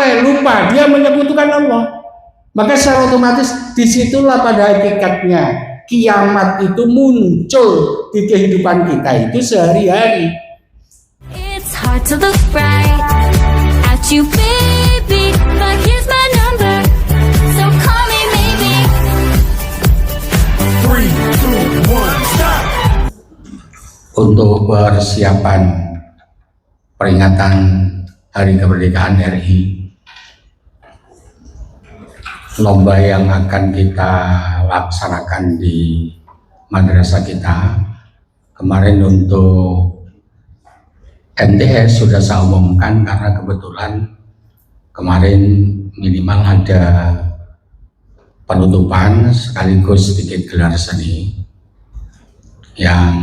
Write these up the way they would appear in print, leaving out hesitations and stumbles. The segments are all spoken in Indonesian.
lalai, lupa, dia menyebutkan Allah. Maka secara otomatis disitulah pada hakikatnya kiamat itu muncul di kehidupan kita itu sehari-hari. It's hard to look right at you, baby, but here's my number, so call me maybe. 3, 2, 1, stop. Untuk persiapan peringatan Hari Kemerdekaan RI, lomba yang akan kita laksanakan di madrasah kita kemarin untuk MTS sudah saya umumkan karena kebetulan kemarin minimal ada penutupan sekaligus sedikit gelar seni yang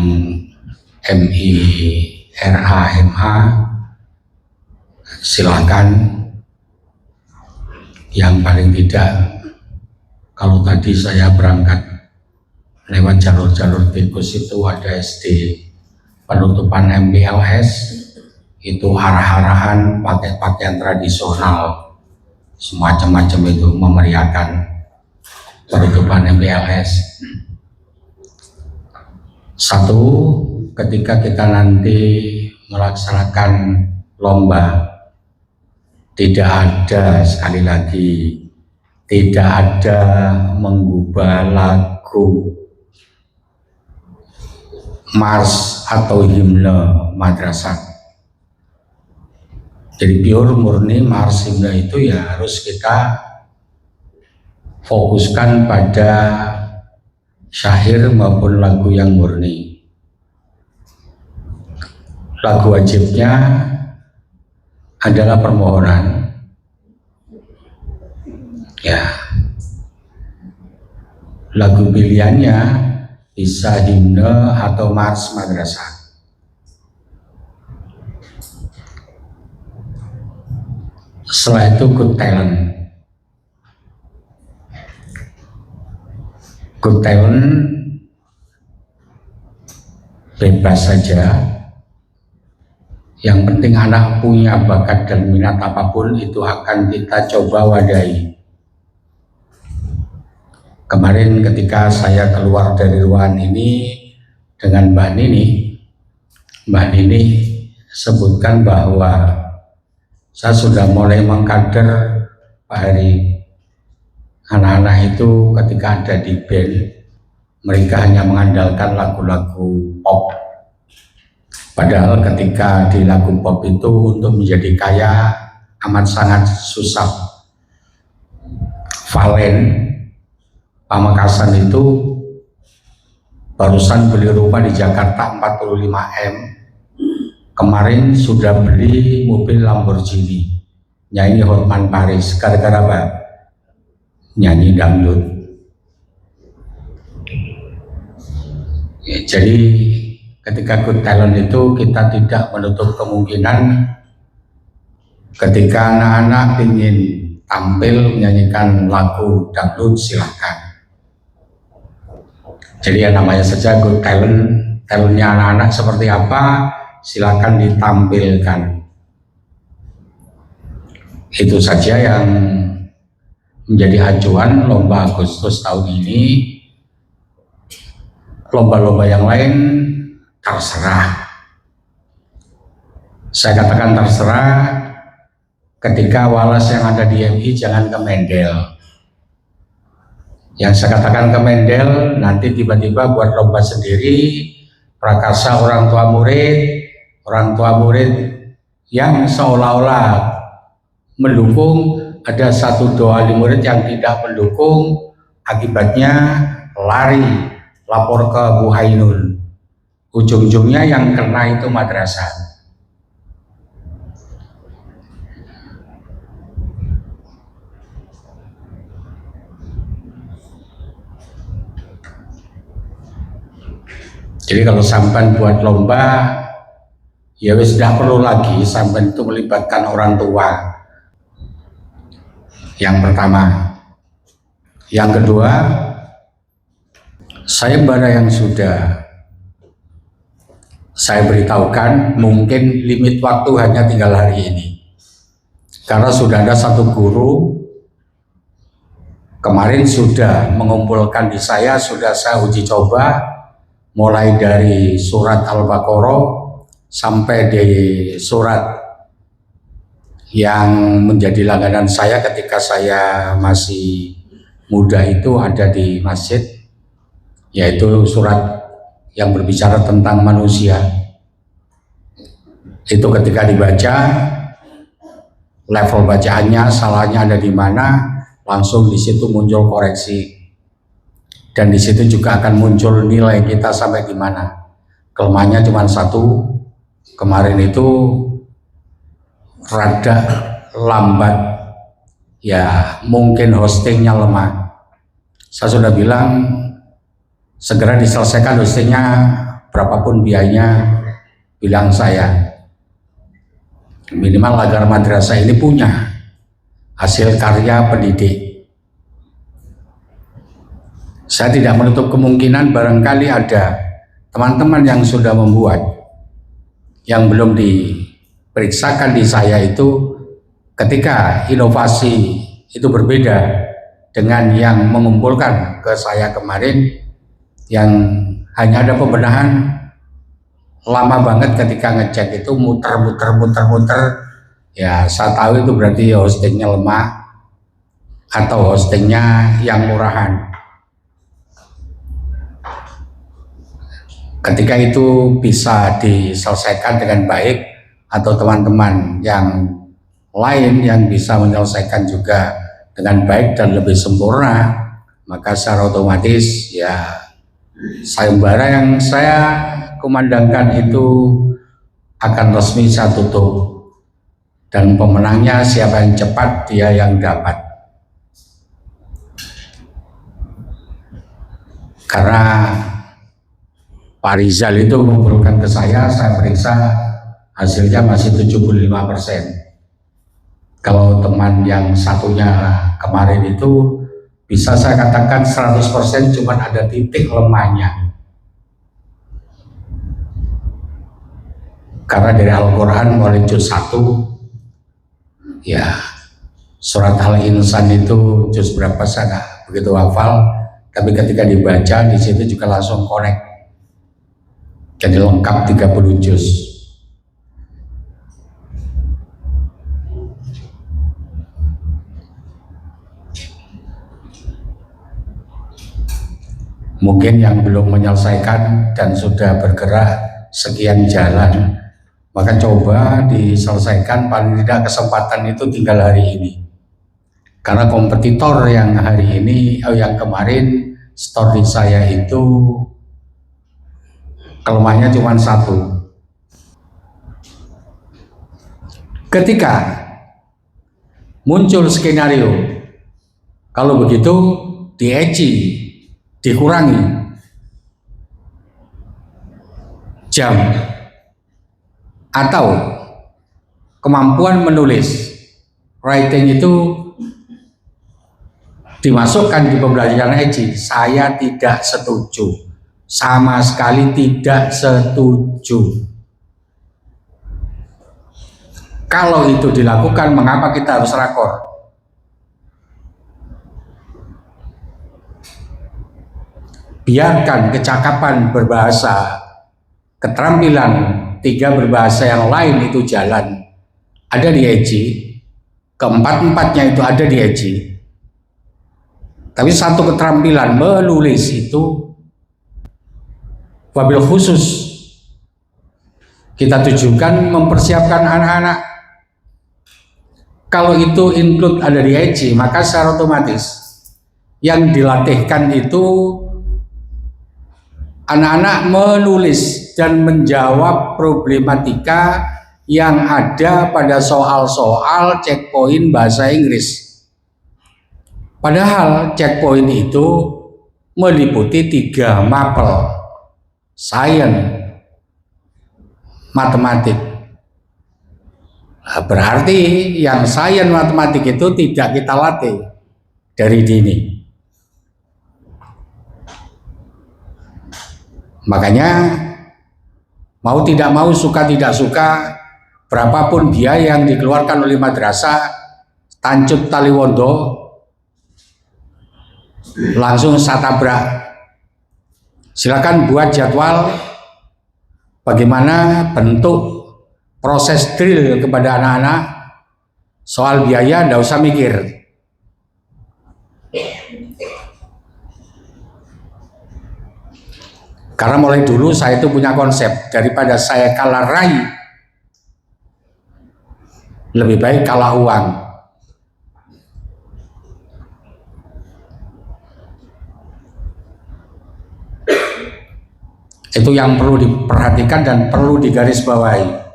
MIRA-MA silakan. Yang paling tidak, kalau tadi saya berangkat lewat jalur-jalur tikus itu ada SD penutupan MPLS, itu arah-arahan pakai pakaian tradisional semacam-macam itu memeriahkan penutupan MPLS. Satu, ketika kita nanti melaksanakan lomba, tidak ada, sekali lagi, tidak ada mengubah lagu mars atau himne madrasah. Jadi pure murni mars himne itu ya harus kita fokuskan pada syair maupun lagu yang murni. Lagu wajibnya adalah permohonan, ya. Lagu pilihannya bisa himne atau mars madrasah. Setelah itu good talent. Good talent bebas saja. Yang penting anak punya bakat dan minat apapun itu akan kita coba wadahi. Kemarin ketika saya keluar dari ruangan ini dengan Mbak Nini sebutkan bahwa saya sudah mulai mengkader Pak Hari. Anak-anak itu ketika ada di band, mereka hanya mengandalkan lagu-lagu pop. Padahal ketika di lagu pop itu untuk menjadi kaya amat sangat susah. Valen Pamekasan itu barusan beli rumah di Jakarta 45M. Kemarin sudah beli mobil Lamborghini. Nyanyi Hotman Paris. Gara-gara apa? Nyanyi dangdut. Ya, jadi ketika good talent itu kita tidak menutup kemungkinan ketika anak-anak ingin tampil menyanyikan lagu dangdut silahkan. Jadi yang namanya saja good talent, talentnya anak-anak seperti apa silakan ditampilkan. Itu saja yang menjadi acuan lomba Agustus tahun ini. Lomba-lomba yang lain terserah. Saya katakan terserah ketika walas yang ada di MI jangan ke Mendel. Yang saya katakan ke Mendel nanti tiba-tiba buat lomba sendiri, prakarsa orang tua murid yang seolah-olah mendukung, ada satu dua wali murid yang tidak mendukung, akibatnya lari lapor ke Bu Hainun. Ujung-ujungnya yang kena itu madrasah. Jadi kalau sampan buat lomba, ya wis tidak perlu lagi sampan itu melibatkan orang tua. Yang pertama. Yang kedua, sayembara yang sudah saya beritahukan mungkin limit waktu hanya tinggal hari ini. Karena sudah ada satu guru kemarin sudah mengumpulkan di saya, sudah saya uji coba mulai dari surat Al-Baqarah sampai di surat yang menjadi langganan saya ketika saya masih muda itu ada di masjid, yaitu surat yang berbicara tentang manusia. Itu ketika dibaca, level bacaannya, salahnya ada di mana, langsung di situ muncul koreksi. Dan di situ juga akan muncul nilai kita sampai di mana. Kelemahannya cuma satu, kemarin itu rada lambat, ya mungkin hostingnya lemah. Saya sudah bilang segera diselesaikan hostingnya, berapapun biayanya, bilang saya. Minimal agar madrasah ini punya hasil karya pendidik. Saya tidak menutup kemungkinan barangkali ada teman-teman yang sudah membuat, yang belum diperiksakan di saya itu, ketika inovasi itu berbeda dengan yang mengumpulkan ke saya kemarin, yang hanya ada pembenahan lama banget ketika ngecek itu muter, ya saya tahu itu berarti hostingnya lemah atau hostingnya yang murahan. Ketika itu bisa diselesaikan dengan baik atau teman-teman yang lain yang bisa menyelesaikan juga dengan baik dan lebih sempurna, maka secara otomatis ya sayembara yang saya kumandangkan itu akan resmi saya tutup, dan pemenangnya siapa yang cepat dia yang dapat. Karena Pak Rizal itu mengumpulkan ke saya periksa hasilnya masih 75%. Kalau teman yang satunya kemarin itu bisa saya katakan 100%, cuma ada titik lemahnya. Karena dari Al-Quran mulai juz 1, ya surat Al-Insan itu juz berapa saya nggak begitu hafal, tapi ketika dibaca di situ juga langsung connect. Jadi lengkap 30 juz. Mungkin yang belum menyelesaikan dan sudah bergerak sekian jalan, maka coba diselesaikan, paling tidak kesempatan itu tinggal hari ini. Karena kompetitor yang hari ini, yang kemarin story saya itu kelemahannya cuma satu. Ketika muncul skenario, kalau begitu dikurangi jam atau kemampuan menulis writing itu dimasukkan di pembelajaran ECI, saya tidak setuju. Sama sekali tidak setuju. Kalau itu dilakukan, mengapa kita harus rakor? Biarkan kecakapan berbahasa, keterampilan 3 berbahasa yang lain itu jalan. Ada di ECI, keempat-empatnya itu ada di ECI. Tapi satu keterampilan menulis itu wabil khusus kita tujukan mempersiapkan anak-anak. Kalau itu include ada di ECI, maka secara otomatis yang dilatihkan itu anak-anak menulis dan menjawab problematika yang ada pada soal-soal checkpoint bahasa Inggris. Padahal checkpoint itu meliputi 3 mapel, sains, matematik. Nah, berarti yang sains matematik itu tidak kita latih dari dini. Makanya mau tidak mau, suka tidak suka, berapapun biaya yang dikeluarkan oleh Madrasah Tanjut Taliwondo, langsung saya tabrak. Silakan buat jadwal bagaimana bentuk proses drill kepada anak-anak. Soal biaya nggak usah mikir. Karena mulai dulu saya itu punya konsep, daripada saya kalah rai, lebih baik kalah uang. Itu yang perlu diperhatikan dan perlu digarisbawahi.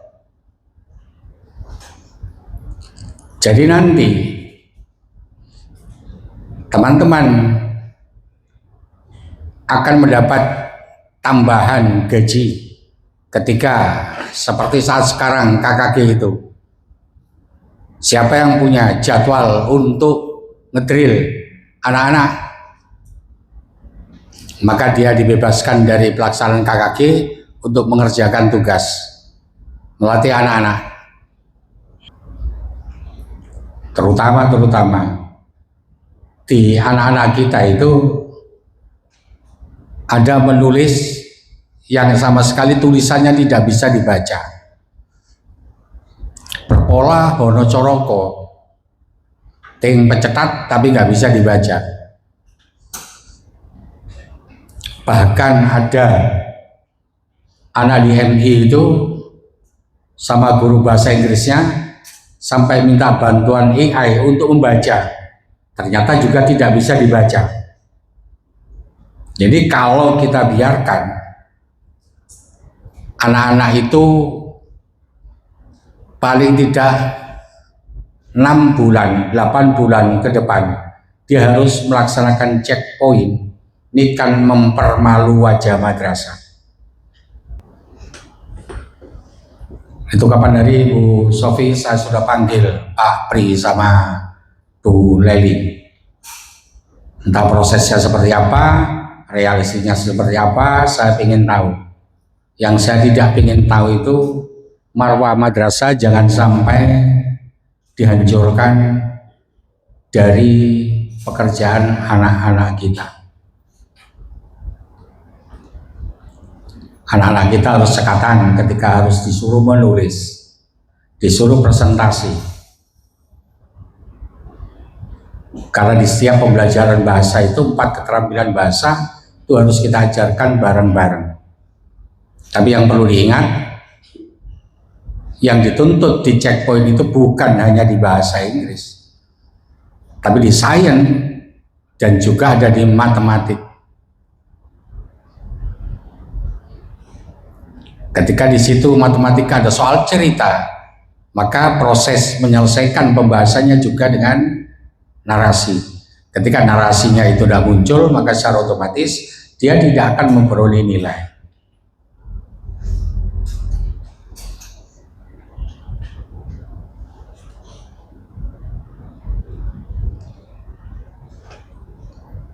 Jadi nanti teman-teman akan mendapat tambahan gaji ketika seperti saat sekarang KKG itu. Siapa yang punya jadwal untuk ngedrill anak-anak, maka dia dibebaskan dari pelaksanaan KKG untuk mengerjakan tugas melatih anak-anak. Terutama di anak-anak kita itu ada menulis yang sama sekali tulisannya tidak bisa dibaca. Berpola Hono Coroko, ting pecetat tapi nggak bisa dibaca. Bahkan ada anak di MI itu sama guru bahasa Inggrisnya sampai minta bantuan AI untuk membaca. Ternyata juga tidak bisa dibaca. Jadi kalau kita biarkan anak-anak itu paling tidak 6 bulan, 8 bulan ke depan, dia harus melaksanakan checkpoint. Ini kan mempermalu wajah madrasah. Itu kapan hari Bu Sofi saya sudah panggil Pak Pri sama Bu Leli. Entah prosesnya seperti apa, realisasinya seperti apa, saya ingin tahu. Yang saya tidak ingin tahu itu marwah madrasah jangan sampai dihancurkan dari pekerjaan anak-anak kita. Anak-anak kita harus cekatan ketika harus disuruh menulis, disuruh presentasi. Karena di setiap pembelajaran bahasa itu 4 keterampilan bahasa itu harus kita ajarkan bareng-bareng. Tapi yang perlu diingat, yang dituntut di checkpoint itu bukan hanya di bahasa Inggris, tapi di sains dan juga ada di matematik. Ketika di situ matematika ada soal cerita, maka proses menyelesaikan pembahasannya juga dengan narasi. Ketika narasinya itu sudah muncul, maka secara otomatis dia tidak akan memperoleh nilai.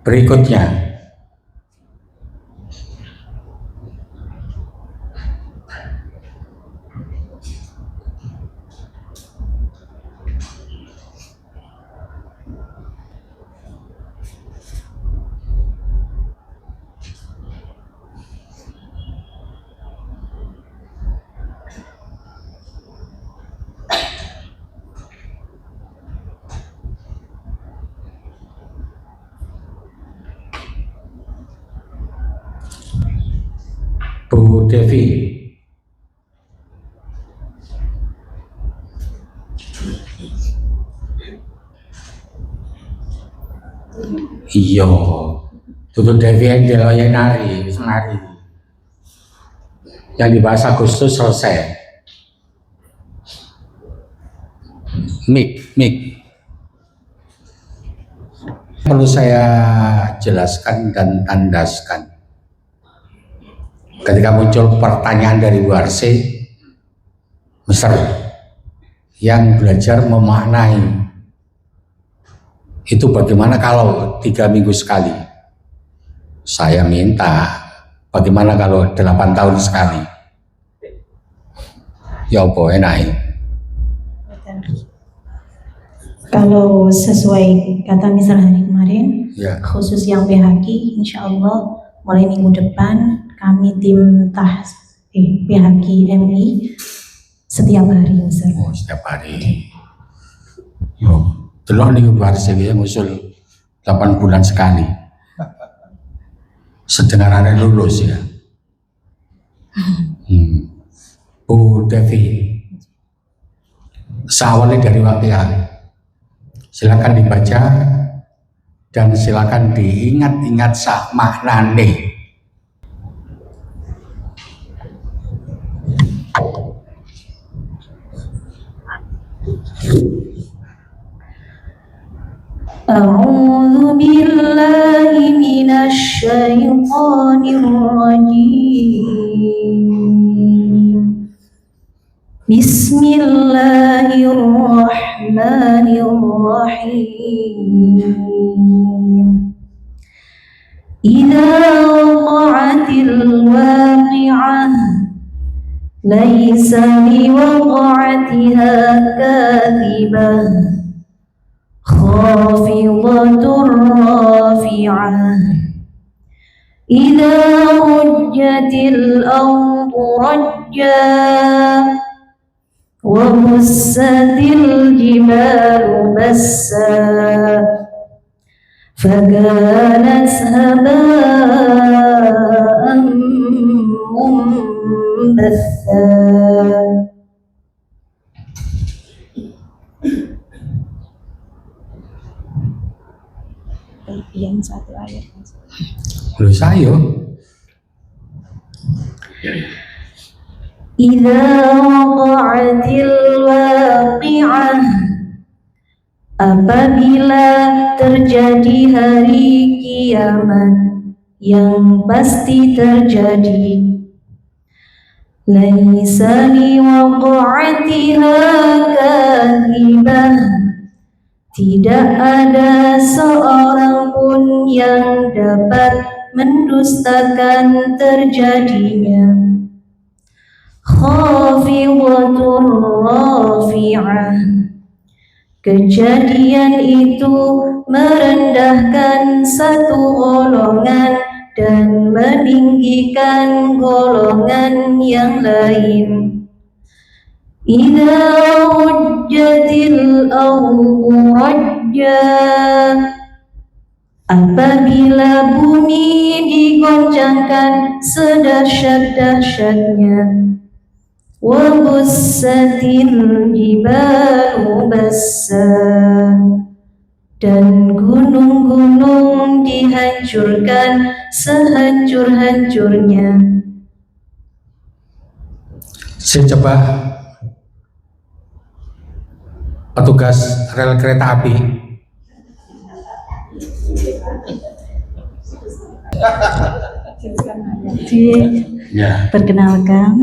Berikutnya, Bu Devi. Iya, tutup Devi yang dia nari, bisa nari. Yang dibahas Agustus selesai. Mik. Perlu saya jelaskan dan tandaskan. Ketika muncul pertanyaan dari Warse Mesir yang belajar memaknai, itu bagaimana kalau 3 minggu sekali? Saya minta bagaimana kalau 8 tahun sekali? Ya apa enak. Kalau sesuai kata Mr. hari kemarin, Ya. khusus yang PHQ, insya Allah mulai minggu depan kami tim PHQ MI setiap hari, Mr. Oh, setiap hari. Yo, delok niku baris iki ngusul 8 bulan sekali. Sedengarannya lulus ya. Bu Devi, seawalnya dari wakiah. Silakan dibaca dan silakan diingat-ingat sak maknane. أعوذ بالله من الشيطان الرجيم بسم الله الرحمن الرحيم إذا وقعت الواقعة ليس لوقعتها كاذبة خافضة رافعة إذا رجت الأرض رجا وبست الجبال بسا فكانت هباء منبثا. Yang satu ayat. Loh saya. Idza waqa'atil waqi'ah, apabila terjadi hari kiamat yang pasti terjadi, laisa liwaqa'atiha kadhibah, tidak ada seorang pun yang dapat mendustakan terjadinya. Khafidatur rafi'ah, kejadian itu merendahkan satu golongan dan meninggikan golongan yang lain. Idza rujjatil ardu rajja, apabila bumi digoncangkan sedahsyat-dahsyatnya. Wa bussatil jibalu bassa, dan gunung-gunung dihancurkan sehancur-hancurnya. Saya coba petugas rel kereta api. Ya, Perkenalkan,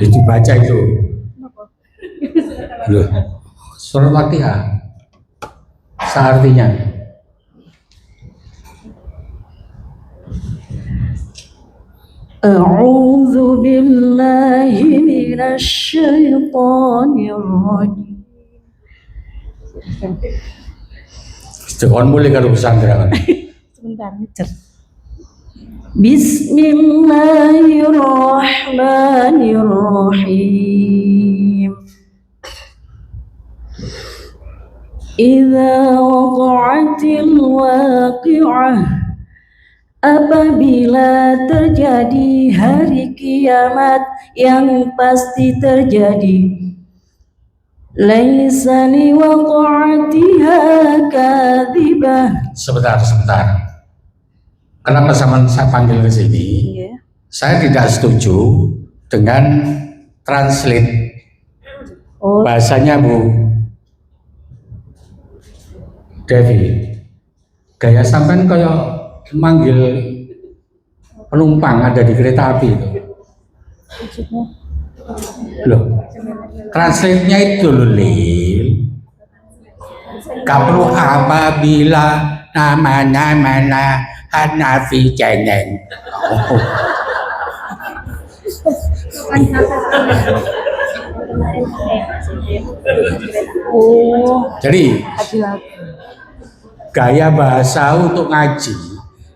itu baca itu. Loh, surat Fatihah. Seartinya. A'udzu billahi minasy syaithanir rajim. Sekon mulai kalau pesantren. Sebentar, Mister. Bismillahirrahmanirrahim. Idza waqa'atil waqi'ah, apabila terjadi hari kiamat yang pasti terjadi. Laisa liwaqa'atiha kadhibah. Sebentar. Kenapa saya panggil ke sini? Saya tidak setuju dengan translate bahasanya Bu Devi. Gaya sampean kayak manggil penumpang ada di kereta api itu. Loh, translate-nya itu loh, Lil. Gak perlu apabila namanya mana Hanafi Cengeng. Oh. Oh, Jadi laki-laki. gaya bahasa untuk ngaji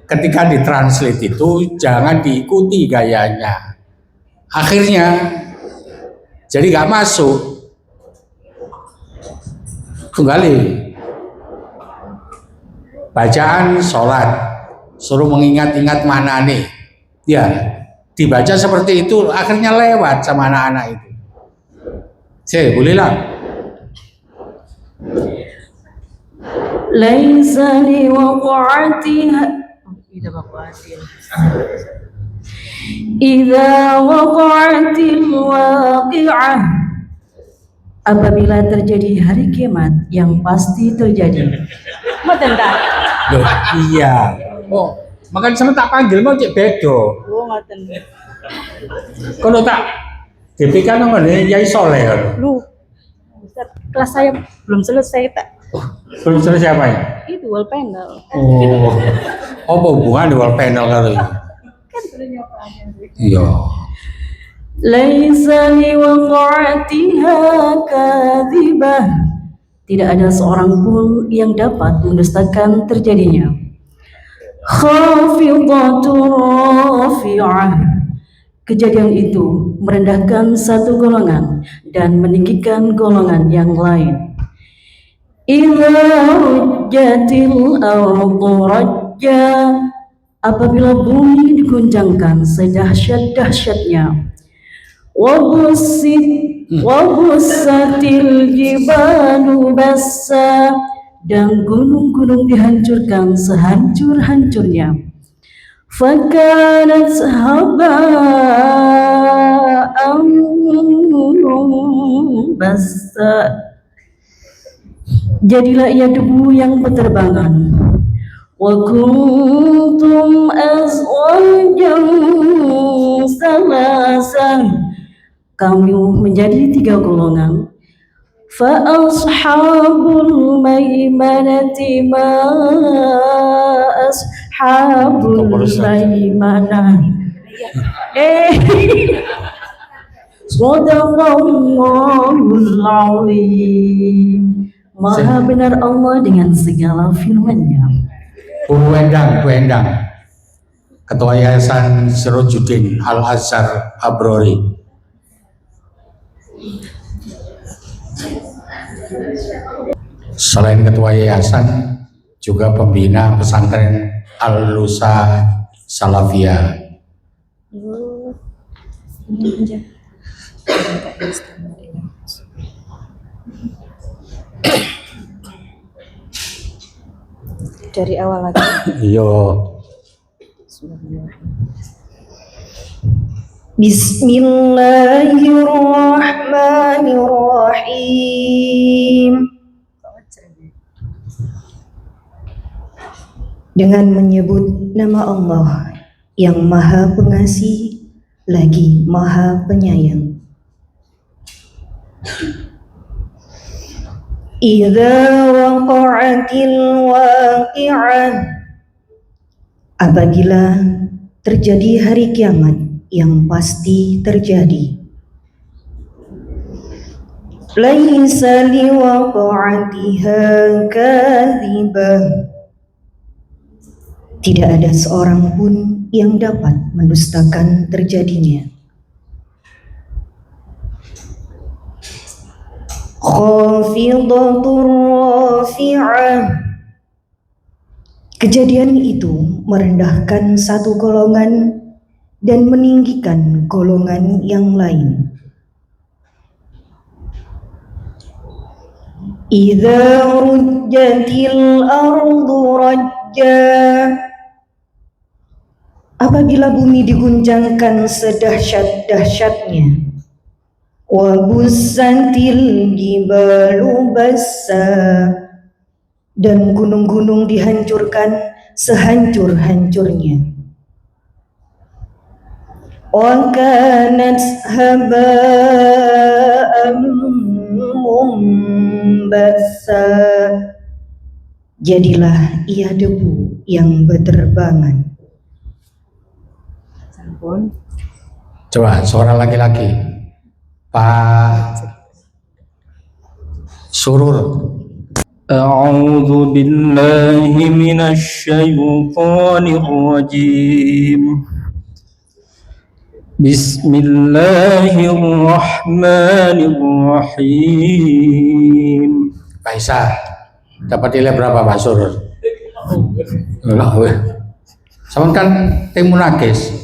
ketika ditranslate itu jangan diikuti gayanya. Akhirnya jadi nggak masuk. Tunggali bacaan sholat suruh mengingat-ingat mana nih, ya dibaca seperti itu akhirnya lewat sama anak-anak itu. Bolehlah. ليس لوقعتها إذا وقعت الواقعة apabila terjadi hari kiamat yang pasti terjadi. Mboten ta? Loh, iya. Oh, makanya sama tak panggil mau cek bedo. Oh, ngoten. Kalau tak DPK namanya Yai Soleh. Lu, Ustaz, kelas saya belum selesai tak? Belum selesai apa ya? Itu wall panel. Oh, apa hubungan di wall panel kali ini? Kan sudah nyobaannya. Iya. Laisa liwaqa'atiha kadhibah. Tidak ada seorang pun yang dapat mendustakan terjadinya. Khafidatu rafi'ah. Kejadian itu merendahkan satu golongan dan meninggikan golongan yang lain. Idza rujjatil ardu rajja. Apabila bumi diguncangkan sedahsyat-dahsyatnya. Wabussatil jibalu bassa, dan gunung-gunung dihancurkan sehancur-hancurnya. Fakanat haba'an bassa, jadilah ia debu yang berterbangan. Wa kuntum azwajan salasan, kami menjadi 3 golongan. Fa ashabul maimanati ma ashabul maimanah. Sadaqallahul azim. Maha benar Allah dengan segala firman-Nya. Bu Endang, Ketua Yayasan Sirojudin Al Azhar Abrori. Selain Ketua Yayasan, juga pembina pesantren Al Lusa Salafiyah. Dari awal lagi. Iya. Bismillahirrahmanirrahim. Dengan menyebut nama Allah yang Maha Pengasih lagi Maha Penyayang. Idza waqa'atil waqi'ah, apabila terjadi hari kiamat yang pasti terjadi. Laisa liwaqa'atiha kadhibah, tidak ada seorang pun yang dapat mendustakan terjadinya. Khafidatur rafi'ah, kejadian itu merendahkan satu golongan dan meninggikan golongan yang lain. Idza rujjatil ardu rajja, apabila bumi diguncangkan sedahsyat-dahsyatnya. Wa bussatil jibalu bassa, dan gunung-gunung dihancurkan sehancur-hancurnya. Wa kanat haba'an mumbassa, jadilah ia debu yang berterbangan. Coba suara laki-laki. Pak Surur. أعوذ بالله من الشيطان الرجيم بسم الله الرحمن الرحيم. Pak Isa, dapat nilai berapa Pak Surur? Lah, weh. Sama kan tim Munakis.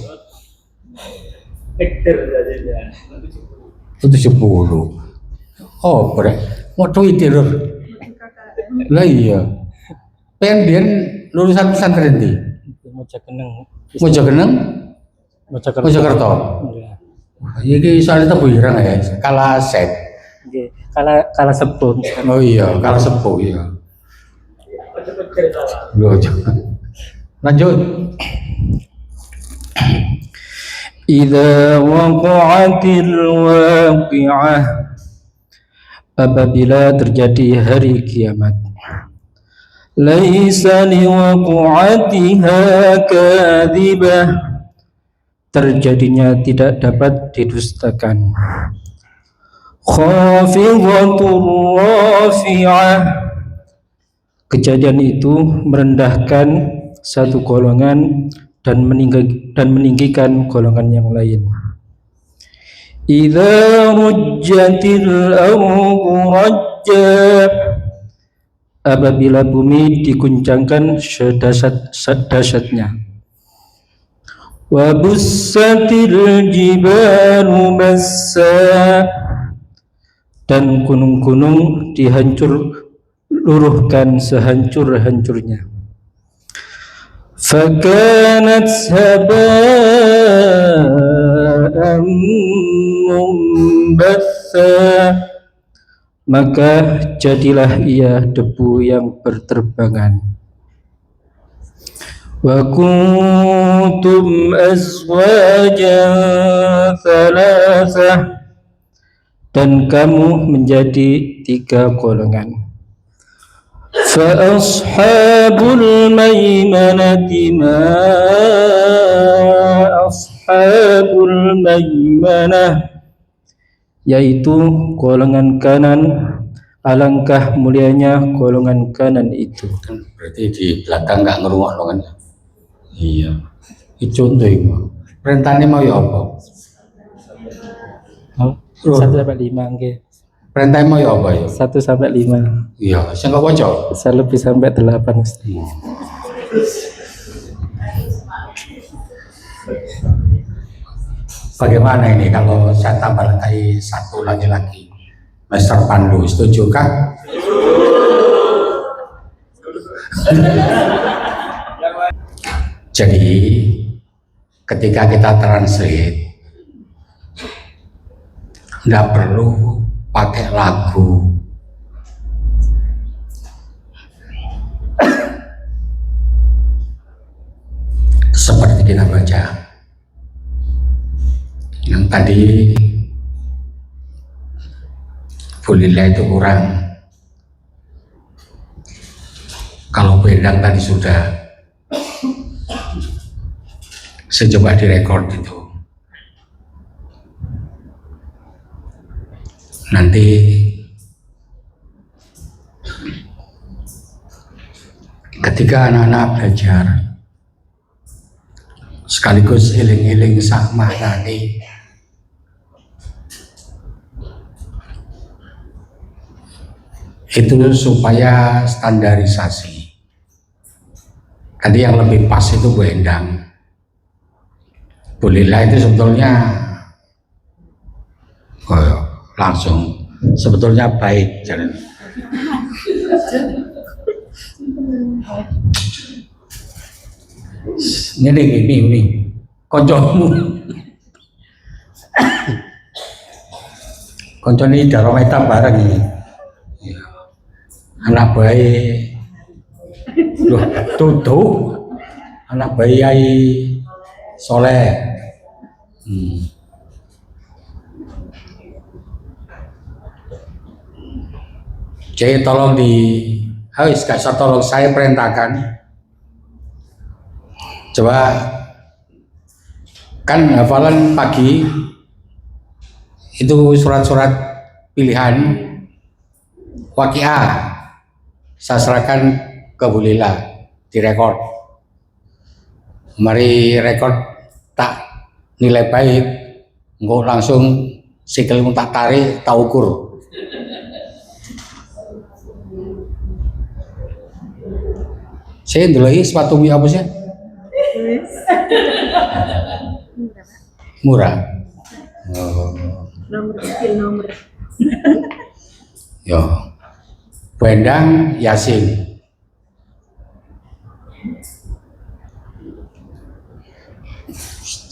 Itu 70. Oh, berat. Mau Twitter. Lah iya. Pengen lulusan pesantren di Mojokeneng, Mojokerto. Iki soalnya Tebu Ireng ya, kalah set. Kalah sepuh. Oh iya, kalah sepuh iya. Loh, lanjut. Idza waqa'atil waqi'ah, apabila terjadi hari kiamat. Laisa liwaqa'atiha kadhibah, terjadinya tidak dapat didustakan. Khafidatur rafi'ah, kejadian itu merendahkan satu golongan dan meninggikan golongan yang lain. Idza rujjatil ardu rajja, apabila bumi diguncangkan sedahsyat-dahsyatnya. Wa bussatil jibalu bassa, dan gunung-gunung luruhkan sehancur-hancurnya. Fakanat haba'an mumbatha, maka jadilah ia debu yang berterbangan. Wa kuntum azwajan thalathah, dan kamu menjadi 3 golongan. Fa ashabul maimanati ma ashabul maimanah, yaitu golongan kanan, alangkah mulianya golongan kanan itu. Berarti di belakang nggak ngerungokno kan? Iya. Itu contoh itu. Perintahnya mau ya apa? 1 sampai 5 nggih. Perintahnya mau ya apa ya? 1 sampai 5. Iya, sing kok waca. Bisa lebih sampai 8. Bagaimana ini kalau saya tambah lagi 1 lagi-lagi? Master Pandu, setujukah? Jadi ketika kita translate, nggak perlu pakai lagu. Seperti kita baca. Yang tadi Bulillah itu kurang. Kalau Bendang tadi sudah. Saya coba direkord itu. Nanti ketika anak-anak belajar sekaligus eling-eling sama tadi, itu supaya standarisasi. Tadi yang lebih pas itu Bu Endang. Bulillah itu sebetulnya langsung sebetulnya baik jalan. Ini koncomu. Konco ini darometa bareng ini. Anak bayi, loh tutup, anak bayi Yai Soleh. Jadi tolong tolong saya perintahkan. Coba kan hafalan pagi itu surat-surat pilihan Waqiah saya serahkan ke Bu Lila direkod. Mari rekod tak nilai baik, engko langsung sikilmu tak tarik, tak ukur. Saya ndelok sepatu apa sih? Murah. Oh. Nomor. Yo. Bendang Yasin.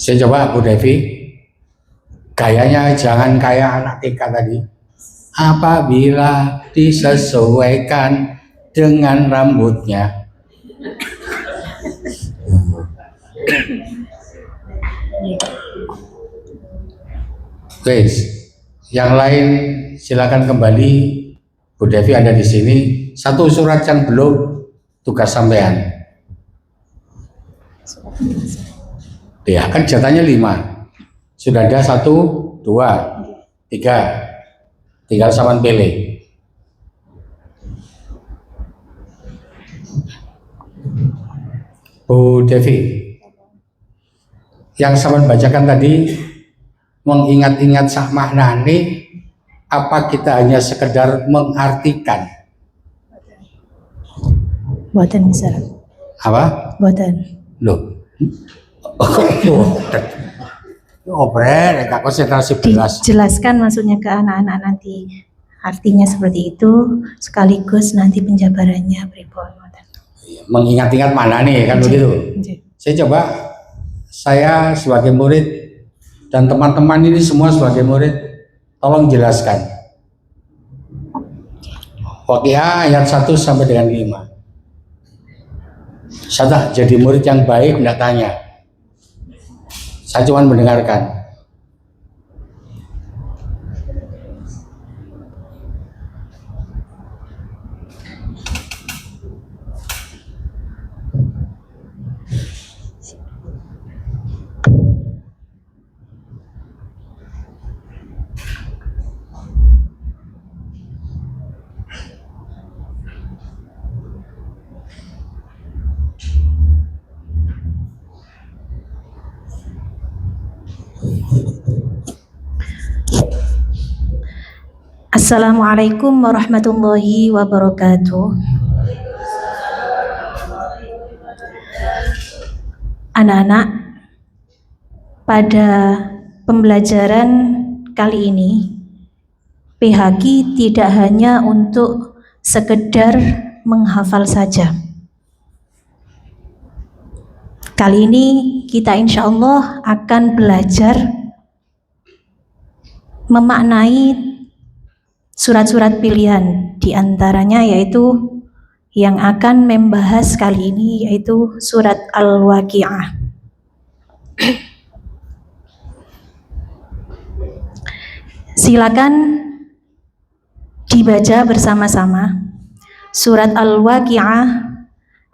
Saya coba Bu Devi, gayanya jangan kayak anak TK tadi. Apabila disesuaikan dengan rambutnya. Guys, yang lain silakan kembali. Bu Devi ada di sini. Satu surat yang belum tugas sampean. Ya kan jatahnya 5. Sudah ada 1, 2, 3. Tinggal saman pilih. Bu Devi, yang saman bacakan tadi mengingat-ingat sak maknane apa kita hanya sekedar mengartikan? Buatan besar. Apa? Buatan. Loh. Oh, bre, gak konsentrasi belas. Dijelaskan maksudnya ke anak-anak nanti. Artinya seperti itu, sekaligus nanti penjabarannya pripun. Mengingat-ingat mana nih kan begitu. Saya coba, saya sebagai murid dan teman-teman ini semua sebagai murid, tolong jelaskan. Waqiah ayat 1 sampai dengan 5. Saya tak jadi murid yang baik, tidak tanya. Saya cuma mendengarkan. Assalamualaikum warahmatullahi wabarakatuh. Anak-anak, pada pembelajaran kali ini PHQ tidak hanya untuk sekedar menghafal saja. Kali ini kita insya Allah akan belajar memaknai surat-surat pilihan, di antaranya yaitu yang akan membahas kali ini yaitu surat Al-Waqiah. Silakan dibaca bersama-sama surat Al-Waqiah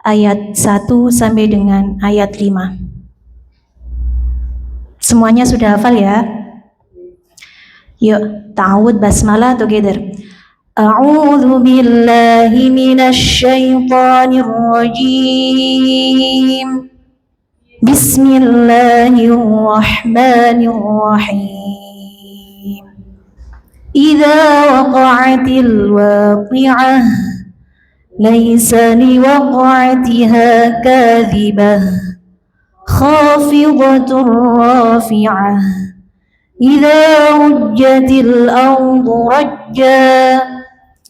ayat 1 sampai dengan ayat 5. Semuanya sudah hafal ya? Yuk, ta'awud basmalah together. A'udzu billahi minasy syaithanir rajim. Bismillahirrahmanirrahim. Idza waqa'atil waqi'ah laysa liwaqa'atiha kadhibah khafidatur rafi'ah. إذا رجت الأرض رجا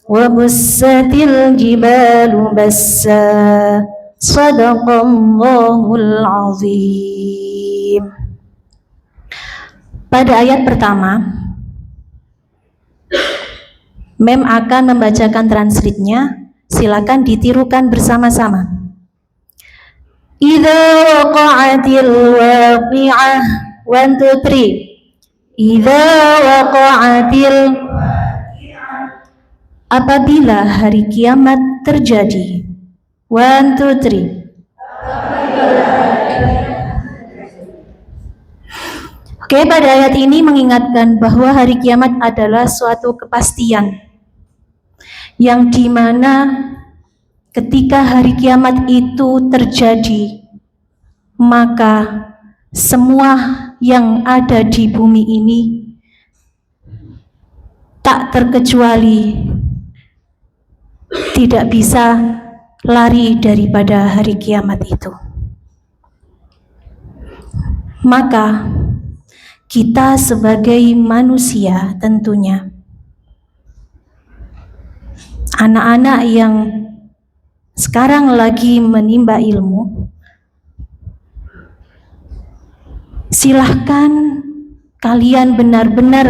وبست الجبال بسا صدق الله العظيم. Pada ayat pertama, Mem akan membacakan translate-nya. Silakan ditirukan bersama-sama. Idza waqa'atil waqi'ah. 1, 2, 3. Idza waqa'atil, apabila hari kiamat terjadi. 1, 2, 3. Oke, pada ayat ini mengingatkan bahwa hari kiamat adalah suatu kepastian yang dimana ketika hari kiamat itu terjadi, maka semua yang ada di bumi ini tak terkecuali tidak bisa lari daripada hari kiamat itu. Maka kita sebagai manusia tentunya, anak-anak yang sekarang lagi menimba ilmu, silahkan kalian benar-benar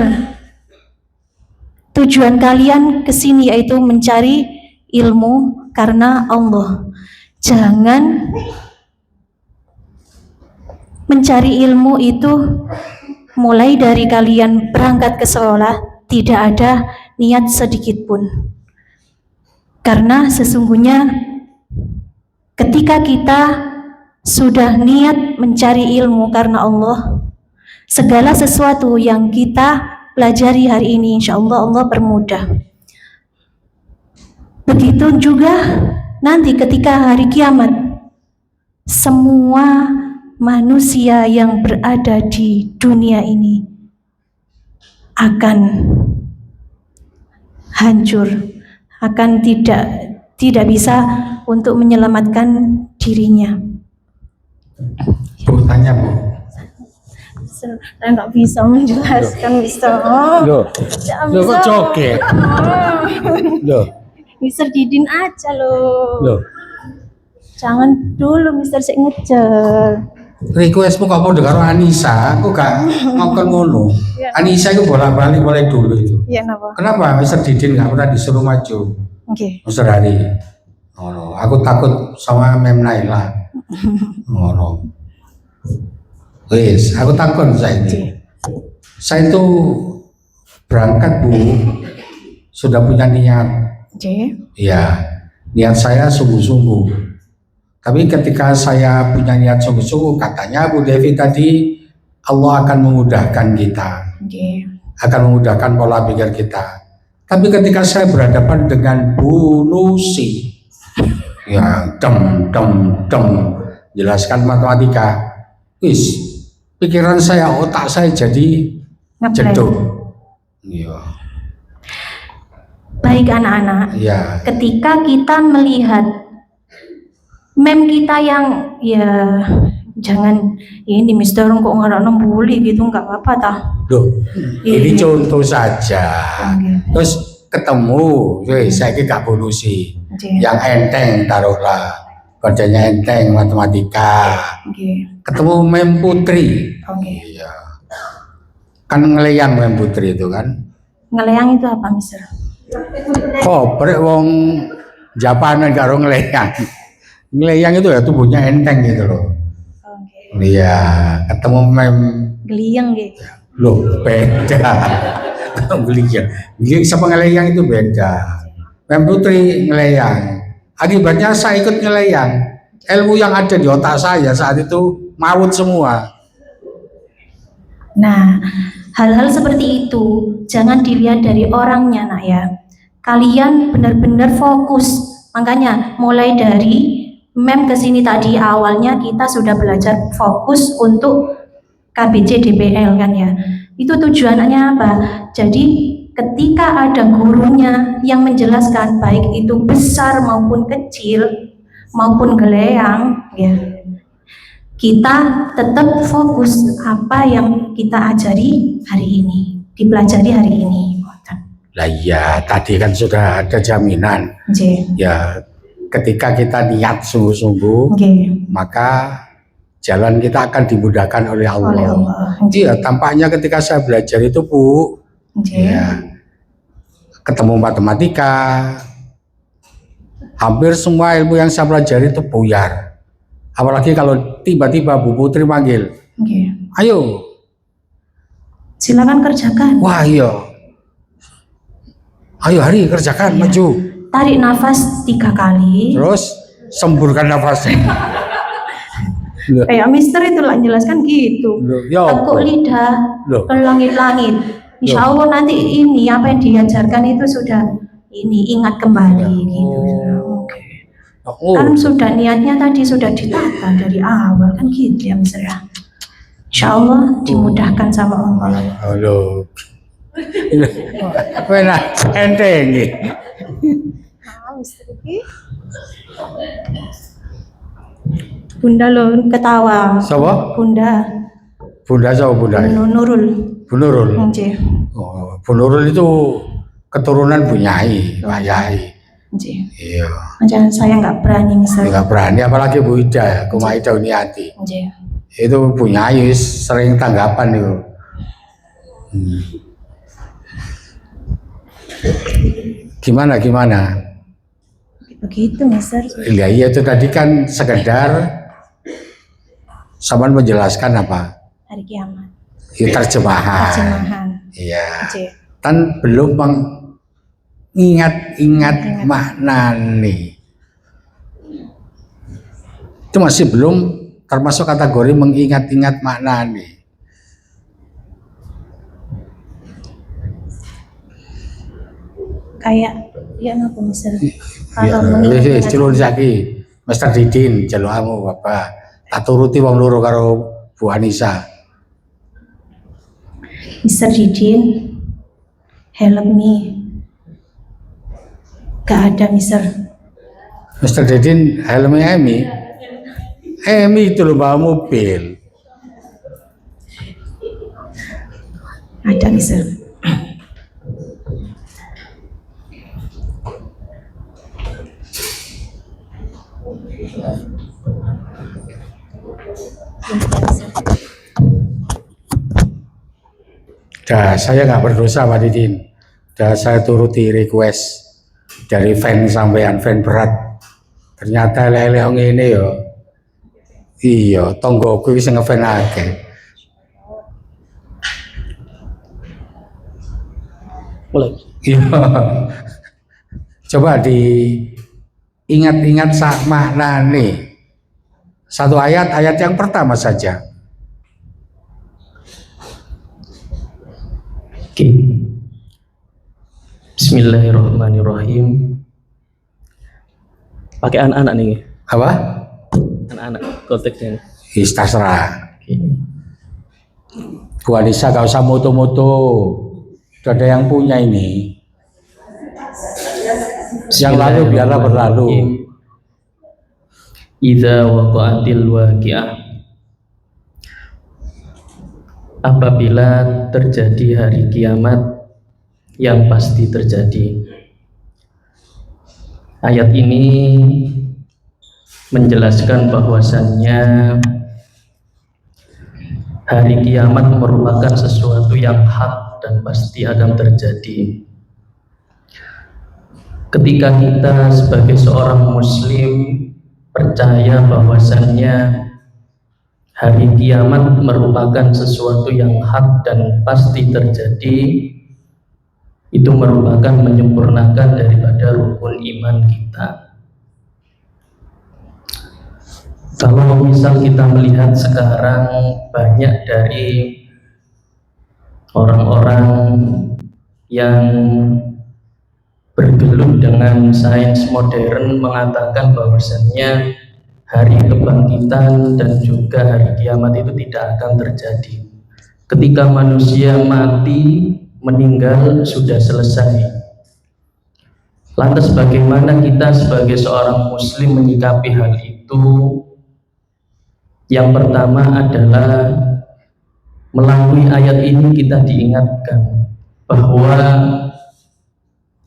tujuan kalian ke sini yaitu mencari ilmu karena Allah. Jangan mencari ilmu itu mulai dari kalian berangkat ke sekolah tidak ada niat sedikit pun. Karena sesungguhnya ketika kita sudah niat mencari ilmu karena Allah, segala sesuatu yang kita pelajari hari ini insya Allah Allah permudah. Begitu juga nanti ketika hari kiamat, semua manusia yang berada di dunia ini akan hancur, akan tidak bisa untuk menyelamatkan dirinya. Bu, tanya Bu. Saya nggak bisa menjelaskan, Mister. Loh, Loh kok joget? loh, Mister Didin aja loh. loh. Jangan dulu Mister sik ngejar. Requestmu kok mau dengar Anissa? Aku gak ngomong ngono. Anissa itu bolak-balik mulai dulu itu. Iya napa? Kenapa Mr. Didin gak pernah disuruh maju? Oke. Mr. Hari. Oh, aku takut sama Mem Naila. Oh, wis, aku takut saya ini. Saya itu berangkat Bu, sudah punya niat. Oke. Ya, niat saya sungguh-sungguh. Tapi ketika saya punya niat sungguh-sungguh, katanya Bu Devi tadi, Allah akan memudahkan kita, Oke. akan memudahkan pola pikir kita. Tapi ketika saya berhadapan dengan Bu Nusi, yang jelaskan matematika, wis, pikiran saya, otak saya jadi Ngeplay. jeduk. Iya. Baik anak-anak, Iya. ketika kita melihat mem kita yang ya jangan ini Mister kok ngarana bully gitu nggak apa-apa tah. Loh, ini Iya. contoh saja. Oke. Terus ketemu, saya gak polusi. Oke. Yang enteng taruhlah, badannya enteng matematika. Oke. Ketemu Mem Putri. Oke. Iya. Kan ngeleyang Mem Putri itu kan. Ngeleyang itu apa Mister? Koprek wong Japanan karo ngeleyang. Ngeleyang itu ya tubuhnya enteng gitu loh. Oke. Iya, ketemu Mem. Geliyang gitu. Loh, beda. Geliyang. Geliyang sama ngeleyang itu beda. Mem Putri ngeleyang. Akibatnya saya ikut ngeleyang. Ilmu yang ada di otak saya saat itu maut semua. Nah, hal-hal seperti itu jangan dilihat dari orangnya nak ya. Kalian benar-benar fokus. Makanya mulai dari mem ke sini tadi awalnya kita sudah belajar fokus untuk KBC DPL kan ya. Itu tujuannya apa? Jadi ketika ada gurunya yang menjelaskan baik itu besar maupun kecil maupun geleyang ya. Kita tetap fokus apa yang kita ajari hari ini, dipelajari hari ini. Lah iya, tadi kan sudah ada jaminan. Oke. Ya, ketika kita niat sungguh-sungguh, Oke. maka jalan kita akan dimudahkan oleh Allah. Oleh Allah. Iya, tampaknya ketika saya belajar itu Bu, Oke. ya, ketemu matematika, hampir semua ilmu yang saya pelajari itu buyar. Apalagi kalau tiba-tiba Bu Putri manggil, Oke. ayo, Silakan kerjakan. wah iya, ayo Hari kerjakan, Iya. maju. Tarik nafas 3 kali. Terus semburkan nafasnya. Loh, Kayak Mister itu lah jelaskan gitu. loh, ya Tekuk apa? lidah Loh. ke langit-langit. Insya Allah nanti ini apa yang diajarkan itu sudah ini ingat kembali gitu. Oke. Oh, Kan sudah niatnya tadi sudah ditata dari awal kan gitu ya Mister ya. Insya Allah dimudahkan sama Allah. halo. Wena enteng iki. Bunda lo ketawa. Sapa? Bunda Bunda sapa Bunda? Nurul. Bu Nurul. Nggih. Oh, Bu Nurul itu keturunan Bu Nyai, Pak Yai. Nggih. Iya. Jangan saya nggak berani Mister. Enggak berani apalagi Bu Ida, Kuma Ida Uniati. Nggih. Itu Bu Nyai sering tanggapan itu. Gimana? Begitu Mister. Ya iya itu tadi kan sekedar Saman menjelaskan apa? Hari kiamat. Ya, terjemahan. Terjemahan. Iya. Nggih. Kan belum mengingat-ingat makna nih. Itu masih belum termasuk kategori mengingat-ingat makna nih. Kayak ya ngapa Mister? Ya, Kalau mengingat celun saki, Mister Didin, jalukamu Bapak. Tak turuti wong loro karo Bu Anissa. Mister Didin, help me. Gak ada Mister. Mister Didin, helmnya Emi. Emi itu loh bawa mobil. Ada Mister. Dah, saya nggak berdosa Pak Didin. Dah saya turuti request dari fan sampean, fan berat. Ternyata lele ini yo. Iya, tonggoku wis ngefan akeh. Mulai. Iya. Coba diingat-ingat sak maknane. Satu ayat yang pertama saja. Oke. Bismillahirrahmanirrahim. Pakai anak-anak nih. Apa? Anak-anak konteksnya. Terserah. Oke. Bu Anissa gak usah moto-moto. Sudah ada yang punya ini. Yang lalu biarlah berlalu. Idza waqa'atil waqi'ah. Apabila terjadi hari kiamat yang pasti terjadi. Ayat ini menjelaskan bahwasannya hari kiamat merupakan sesuatu yang hak dan pasti akan terjadi. Ketika kita sebagai seorang muslim percaya bahwasannya hari kiamat merupakan sesuatu yang hak dan pasti terjadi, itu merupakan menyempurnakan daripada rukun iman kita. Kalau misal kita melihat sekarang banyak dari orang-orang yang bergelut dengan sains modern mengatakan bahwasannya hari kebangkitan dan juga hari kiamat itu tidak akan terjadi. Ketika manusia mati, meninggal, sudah selesai. Lantas bagaimana kita sebagai seorang muslim menyikapi hal itu? Yang pertama adalah melalui ayat ini kita diingatkan bahwa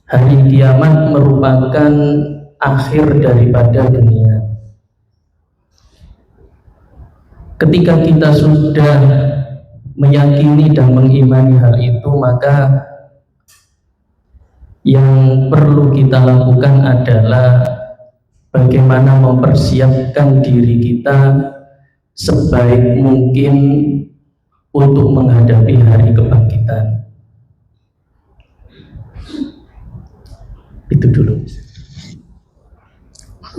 hari kiamat merupakan akhir daripada dunia. Ketika kita sudah meyakini dan mengimani hal itu, maka yang perlu kita lakukan adalah bagaimana mempersiapkan diri kita sebaik mungkin untuk menghadapi hari kebangkitan. Itu dulu.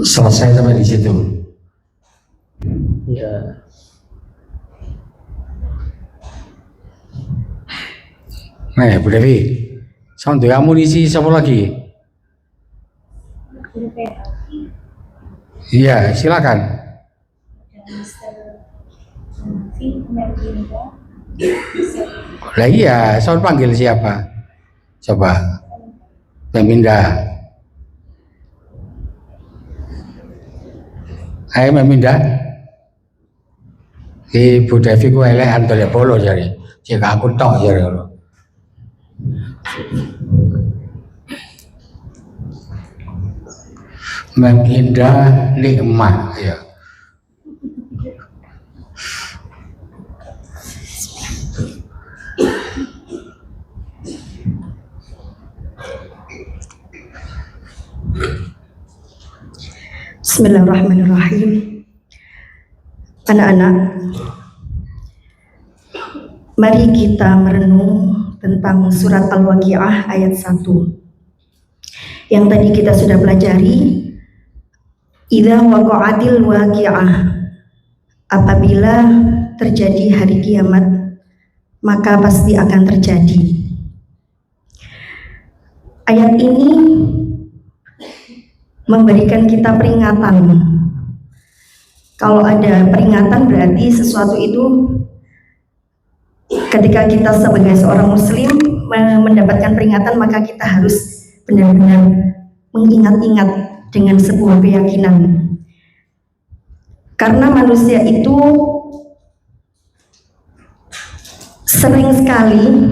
Selesai sampai di situ. Ya. Nah, Bu Devi, sama amunisi siapa lagi? Iya, silakan. Lah iya, saya panggil siapa? Coba. Meminda. Ayo Meminda. Ibu Devi ku elek antole bolo jare. Cek aku tok jare ngono. Meminda nikmah ya. Bismillahirrahmanirrahim. Anak-anak, mari kita merenung tentang surat Al-Waqi'ah ayat 1 yang tadi kita sudah pelajari. Idza waqa'atil waqi'ah, apabila terjadi hari kiamat maka pasti akan terjadi. Ayat ini memberikan kita peringatan. Kalau ada peringatan berarti sesuatu itu ketika kita sebagai seorang muslim mendapatkan peringatan maka kita harus benar-benar mengingat-ingat dengan sebuah keyakinan. Karena manusia itu sering sekali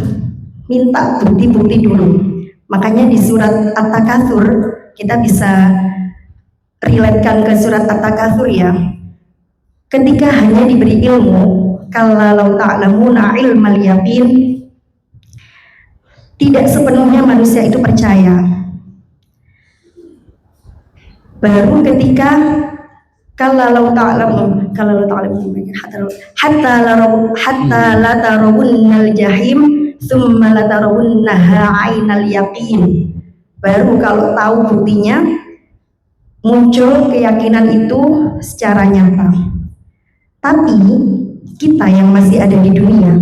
minta bukti-bukti dulu. Makanya di surat At-Takatsur kita bisa relatekan ke surat At-Takatsur ya. Ketika hanya diberi ilmu, kalau ta'lamuna ilmal yaqin, tidak sepenuhnya manusia itu percaya. Baru ketika kalau ta'lamun hatta la tarawunnal jahim tsumma la tarawunnaha 'ainal yaqin. Baru kalau tahu buktinya, muncul keyakinan itu secara nyata. Tapi kita yang masih ada di dunia,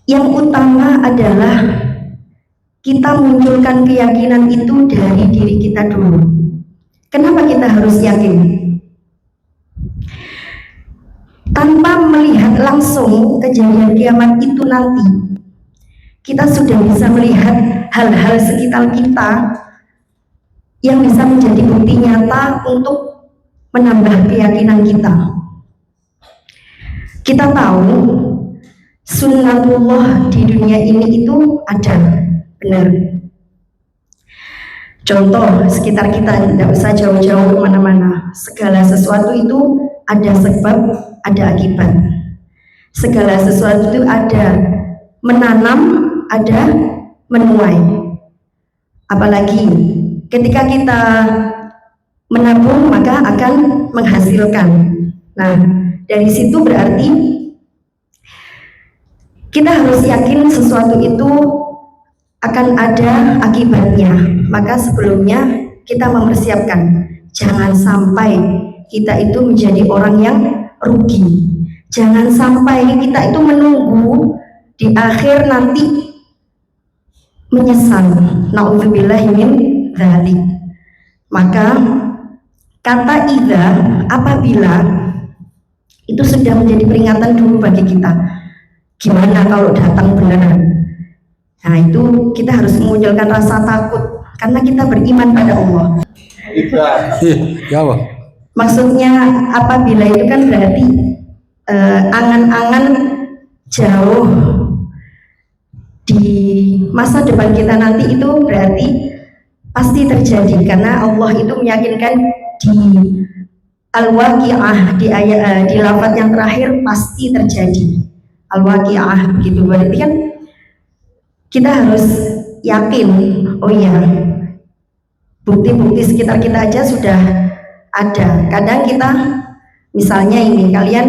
yang utama adalah kita munculkan keyakinan itu dari diri kita dulu. Kenapa kita harus yakin? Tanpa melihat langsung kejadian kiamat itu nanti, kita sudah bisa melihat hal-hal sekitar kita yang bisa menjadi bukti nyata untuk menambah keyakinan kita. Kita tahu sunnatullah di dunia ini itu ada, benar. Contoh sekitar kita, tidak usah jauh-jauh kemana-mana. Segala sesuatu itu ada sebab, ada akibat. Segala sesuatu itu ada menanam, ada menuai. Apalagi ketika kita menabung maka akan menghasilkan. Nah, dari situ berarti kita harus yakin sesuatu itu akan ada akibatnya. Maka sebelumnya kita mempersiapkan, jangan sampai kita itu menjadi orang yang rugi. Jangan sampai kita itu menunggu di akhir nanti menyesal. Na'udzubillahi min dzalik. Maka kata idza, apabila, itu sudah menjadi peringatan dulu bagi kita. Gimana kalau datang beneran? Nah, itu kita harus memunculkan rasa takut karena kita beriman pada Allah. Ya Allah. Maksudnya apabila itu kan berarti angan-angan jauh di masa depan kita nanti, itu berarti pasti terjadi karena Allah itu meyakinkan di Al-Waqi'ah, di ayat di lafaz yang terakhir pasti terjadi. Al-Waqi'ah gitu, berarti kan kita harus yakin, oh iya, bukti-bukti sekitar kita aja sudah ada. Kadang kita misalnya ini, kalian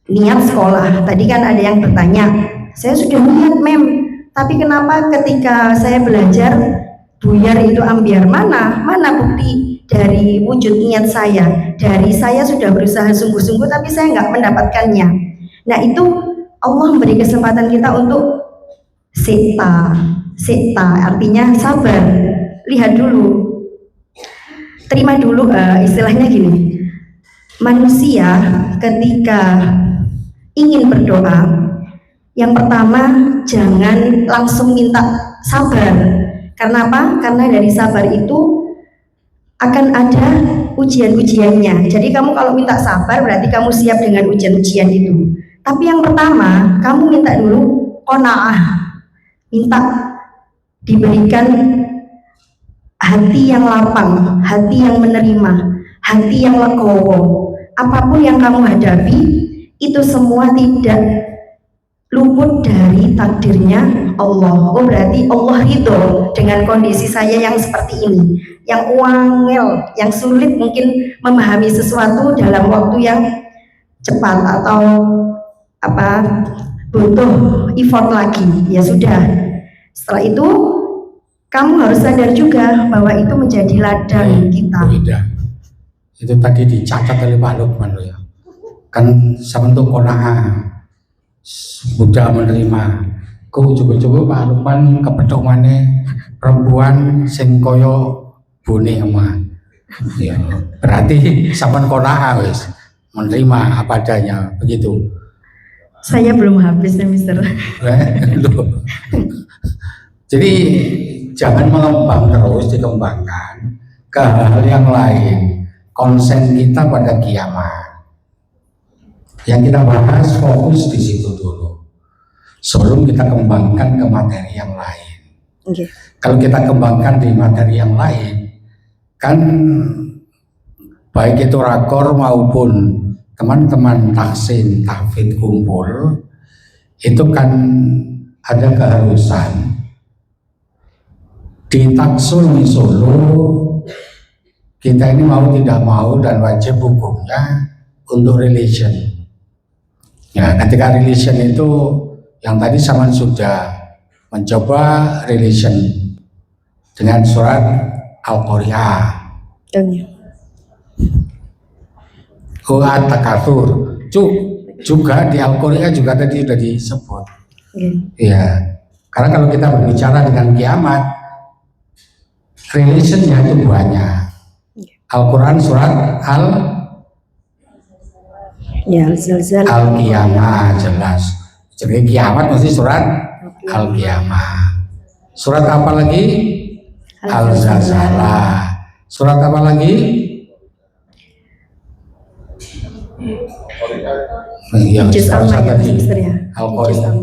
niat sekolah, tadi kan ada yang bertanya, saya sudah niat mem, tapi kenapa ketika saya belajar buyar itu ambiar? Mana bukti dari wujud niat saya? Dari saya sudah berusaha sungguh-sungguh tapi saya nggak mendapatkannya. Nah, itu Allah memberi kesempatan kita untuk sita, artinya sabar. lihat dulu, terima dulu, istilahnya gini, manusia ketika ingin berdoa, yang pertama jangan langsung minta sabar. Karena apa? Karena dari sabar itu akan ada ujian-ujiannya. Jadi kamu kalau minta sabar berarti kamu siap dengan ujian-ujian itu. Tapi yang pertama, kamu minta dulu qanaah. Minta diberikan hati yang lapang, hati yang menerima, hati yang legowo. Apapun yang kamu hadapi, itu semua tidak luput dari takdirnya Allah. Oh, berarti Allah ridho dengan kondisi saya yang seperti ini, yang wangel, yang sulit mungkin memahami sesuatu dalam waktu yang cepat atau butuh effort lagi. Ya sudah, setelah itu kamu harus sadar juga bahwa itu menjadi ladang kita. Tidak. Itu tadi dicatat oleh Pak Lukman loh ya. Kan sabentuk qanaah, mudah menerima. Kok coba-coba Pak Lukman kepethuk maneh perempuan sing kaya bone emah. Ya, berarti sampean qanaah wis, menerima apa adanya, begitu. Saya belum habis ya, Mister. Jadi jangan mengembang terus, dikembangkan ke hal yang lain. Konsen kita pada kiamat. Yang kita bahas fokus di situ dulu. Sebelum kita kembangkan ke materi yang lain. Okay. Kalau kita kembangkan di materi yang lain, kan baik itu rakor maupun teman-teman taksin, tahfidz kumpul, itu kan ada keharusan di Taksul di Solo. Kita ini mau tidak mau dan wajib hukumnya untuk relation. Ya, ketika relation itu yang tadi Saman sudah mencoba relation dengan surat Al-Qari'ah. At-Takatsur. Juga di Al-Qari'ah juga tadi sudah disebut. Ya, karena kalau kita berbicara dengan kiamat, relationnya itu banyak. Al-Quran surat Al-Qiyamah jelas. Jadi kiamat mesti surat Al-Qiyamah. Surat apa lagi? Al-Zalzalah. Surat apa lagi? Juz Amma ya, Mister ya. Al-Qari'ah.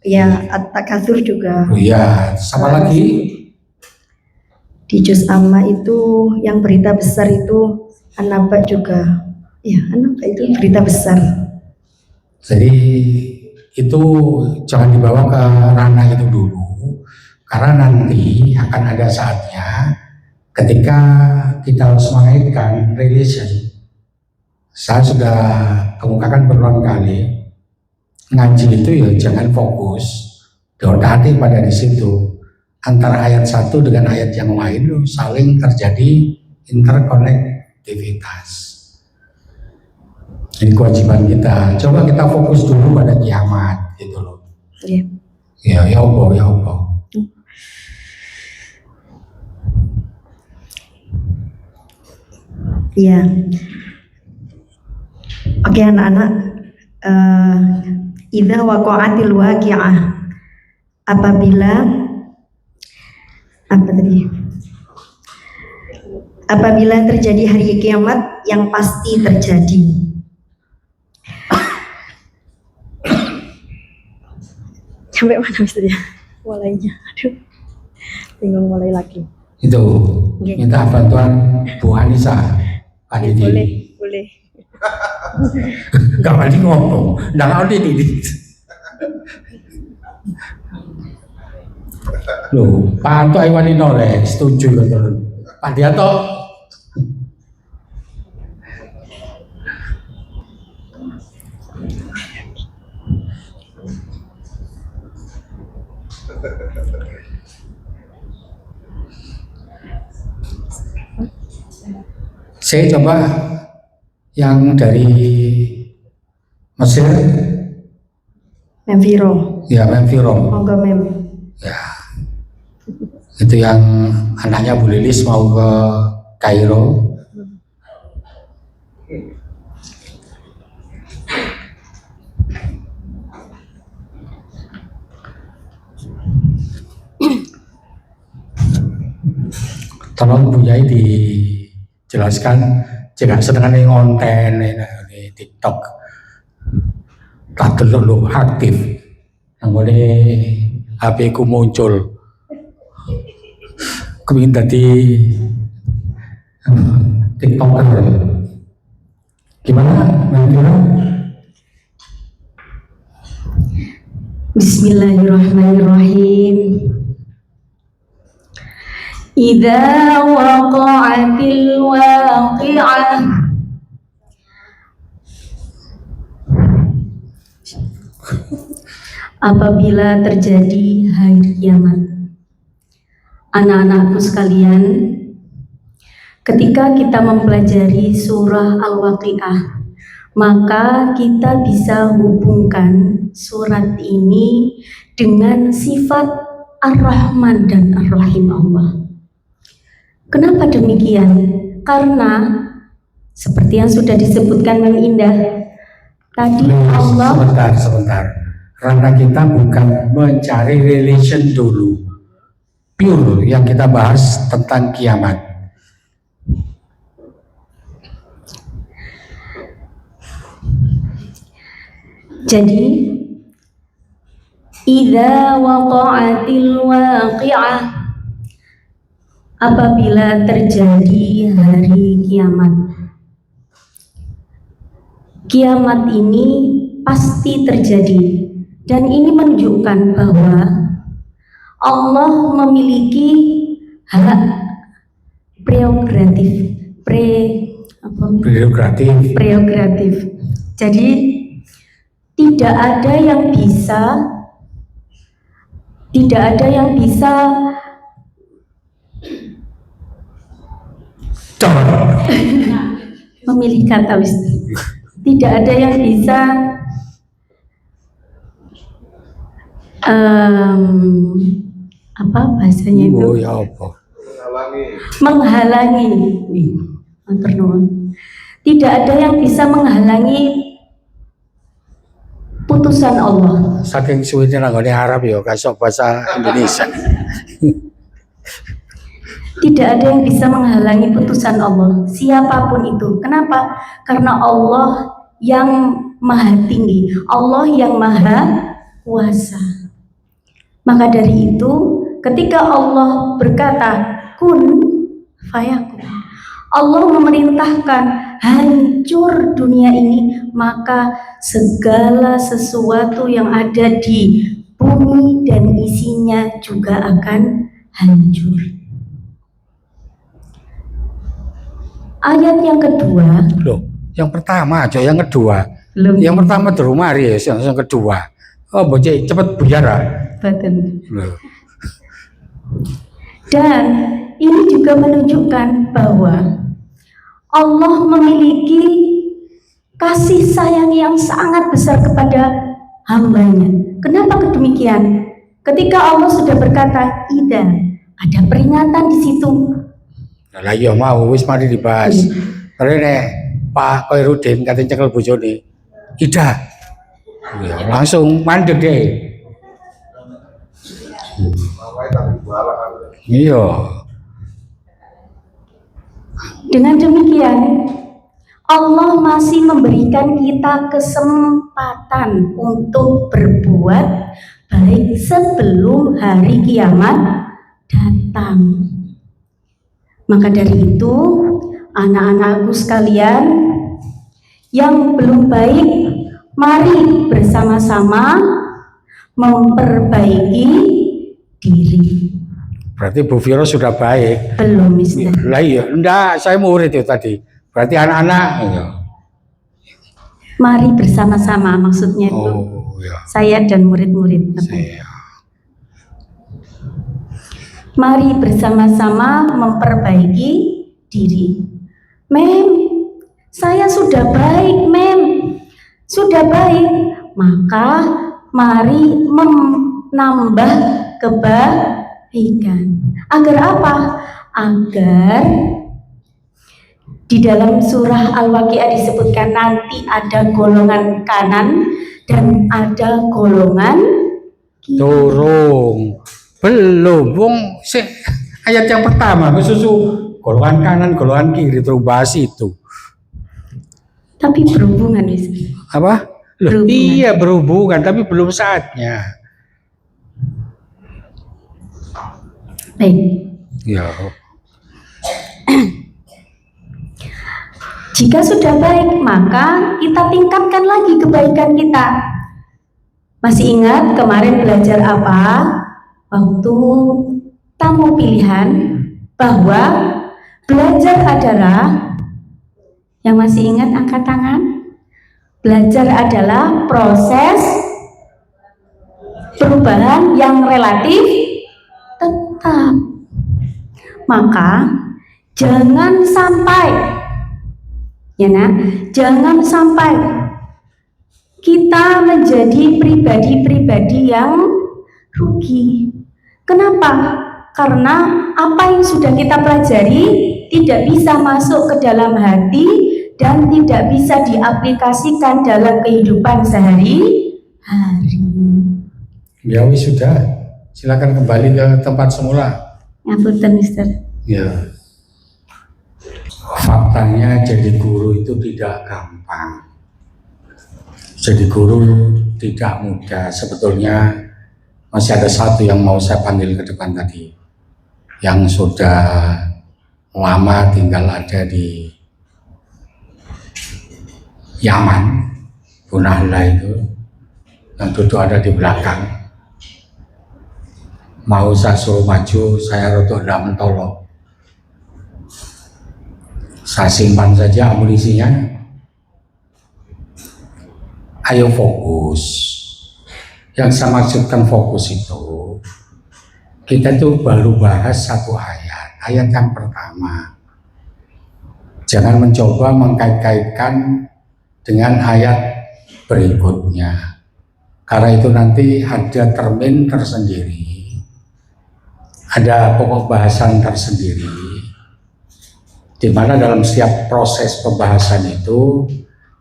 Ya, At-Takatsur juga. Oh iya, sama lagi? Di Juz Amma itu yang berita besar itu An-Naba juga. Ya, An-Naba itu berita besar. Jadi itu jangan dibawa ke ranah itu dulu, karena nanti akan ada saatnya ketika kita harus mengaitkan relation. Saya sudah kemukakan berulang kali, ngaji itu ya jangan fokus diotak-atik pada di situ. Antara ayat satu dengan ayat yang lain loh, saling terjadi interkonektivitas. Ini kewajiban kita. Coba kita fokus dulu pada kiamat, gitu loh. Iya. Ya Allah. Iya. Oke anak-anak, idza waqa'atil waqi'ah, apabila terjadi hari kiamat yang pasti terjadi. Sampai mana Mister ya? Mulainya, aduh, bingung mulai lagi. Itu minta bantuan Bu Anissa, Pak Didi. Boleh. Gak balik ngomong, nggak ngerti ini. Loh, Pak Anto Iwani Noleh setuju gitu. Pak Dianto. Saya coba yang dari Mesir. Memfiro. Ya, Memfiro. Monggo Mem. Ya. Itu yang anaknya Bu Lilis mau ke Kairo. Tolong Bu Yai dijelaskan jika sedang ngonten di TikTok tak terlalu aktif yang boleh HP ku muncul kepingin tadi TikToker gimana menurut? Bismillahirrahmanirrahim. Idza waqa'atil waqi'ah. Apabila terjadi hari kiamat. Anak-anakku sekalian, ketika kita mempelajari surah Al-Waqi'ah, maka kita bisa hubungkan surat ini dengan sifat Ar-Rahman dan Ar-Rahim Allah. Kenapa demikian? Karena seperti yang sudah disebutkan Mang Indah tadi, Allah Sebentar. Karena kita bukan mencari relation dulu, pure yang kita bahas tentang kiamat. Jadi idza waqa'atil waqi'ah, apabila terjadi hari kiamat. Kiamat ini pasti terjadi dan ini menunjukkan bahwa Allah memiliki hak prerogatif. Jadi tidak ada yang bisa memilih kata tidak ada yang bisa apa bahasanya itu? Oh ya apa? Menghalangi. Tidak ada yang bisa menghalangi putusan Allah. Saking suwene nanggone Arab ya, kasok bahasa Indonesia. Tidak ada yang bisa menghalangi putusan Allah, siapapun itu. Kenapa? Karena Allah yang maha tinggi, Allah yang maha kuasa. Maka dari itu, ketika Allah berkata kun fayakun, Allah memerintahkan hancur dunia ini, maka segala sesuatu yang ada di bumi dan isinya juga akan hancur. Ayat yang kedua. Loh, yang pertama aja, yang kedua. Belum. Yang pertama di rumah ya, yang kedua. Oh, bocah cepet buyar. Betul. Loh. Dan ini juga menunjukkan bahwa Allah memiliki kasih sayang yang sangat besar kepada hambanya. Kenapa demikian? Ketika Allah sudah berkata, "Ida", ada peringatan di situ. Lah iya mau wis mari dibahas. Terus nek Pak Koirudin katanya cekel bojone. Ida. Ya, langsung mandek deh. Iya. Dengan demikian, Allah masih memberikan kita kesempatan untuk berbuat baik sebelum hari kiamat datang. Maka dari itu, anak-anakku sekalian yang belum baik, mari bersama-sama memperbaiki diri. Berarti Bu Viro sudah baik. Belum, Mister. Lah iya, enggak, saya murid itu tadi. Berarti anak-anak. Iya. Mari bersama-sama, maksudnya itu. Oh, ya. Saya dan murid-murid. Saya. Mari bersama-sama memperbaiki diri. Mem, saya sudah baik, Mem. Sudah baik. Maka mari menambah kebaikan. Agar apa? Agar di dalam surah Al-Waqiah disebutkan nanti ada golongan kanan dan ada golongan kiri. Dorong. Belum, wong sik ayat yang pertama susu golongan kanan, golongan kiri terus bahas itu. Tapi berhubungan, Miss. Apa? Loh, Berhubungan. iya berhubungan, tapi belum saatnya. Baik. Ya. Jika sudah baik, maka kita tingkatkan lagi kebaikan kita. Masih ingat kemarin belajar apa? Waktu tamu pilihan, bahwa belajar adalah, yang masih ingat angkat tangan? Belajar adalah proses perubahan yang relatif tetap. Maka jangan sampai, ya nak, jangan sampai kita menjadi pribadi-pribadi yang rugi. Kenapa? Karena apa yang sudah kita pelajari tidak bisa masuk ke dalam hati dan tidak bisa diaplikasikan dalam kehidupan sehari-hari. Ya wis sudah. Silakan kembali ke tempat semula. Ngapunten, Mister. Ya. Faktanya jadi guru itu tidak gampang. Jadi guru tidak mudah. Sebetulnya masih ada satu yang mau saya panggil ke depan tadi, yang sudah lama tinggal ada di Yaman, Bu Nahla itu, yang duduk ada di belakang. Mau saya suruh maju, saya rotok tidak mentolok. Saya simpan saja amunisinya. Ayo fokus. Yang saya maksudkan fokus itu, kita tuh baru bahas satu ayat. Ayat yang pertama. Jangan mencoba mengkait-kaitkan dengan ayat berikutnya. Karena itu nanti ada termin tersendiri. Ada pokok bahasan tersendiri, di mana dalam setiap proses pembahasan itu,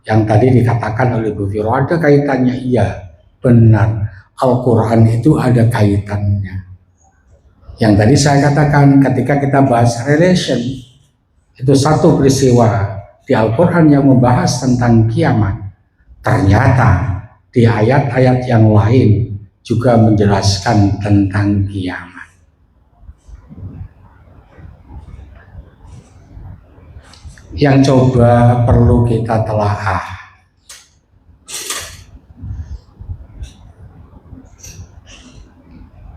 yang tadi dikatakan oleh Bu Viro ada kaitannya, iya benar, Al-Quran itu ada kaitannya. Yang tadi saya katakan ketika kita bahas relation, itu satu peristiwa di Al-Quran yang membahas tentang kiamat, ternyata di ayat-ayat yang lain juga menjelaskan tentang kiamat. Yang coba perlu kita telaah.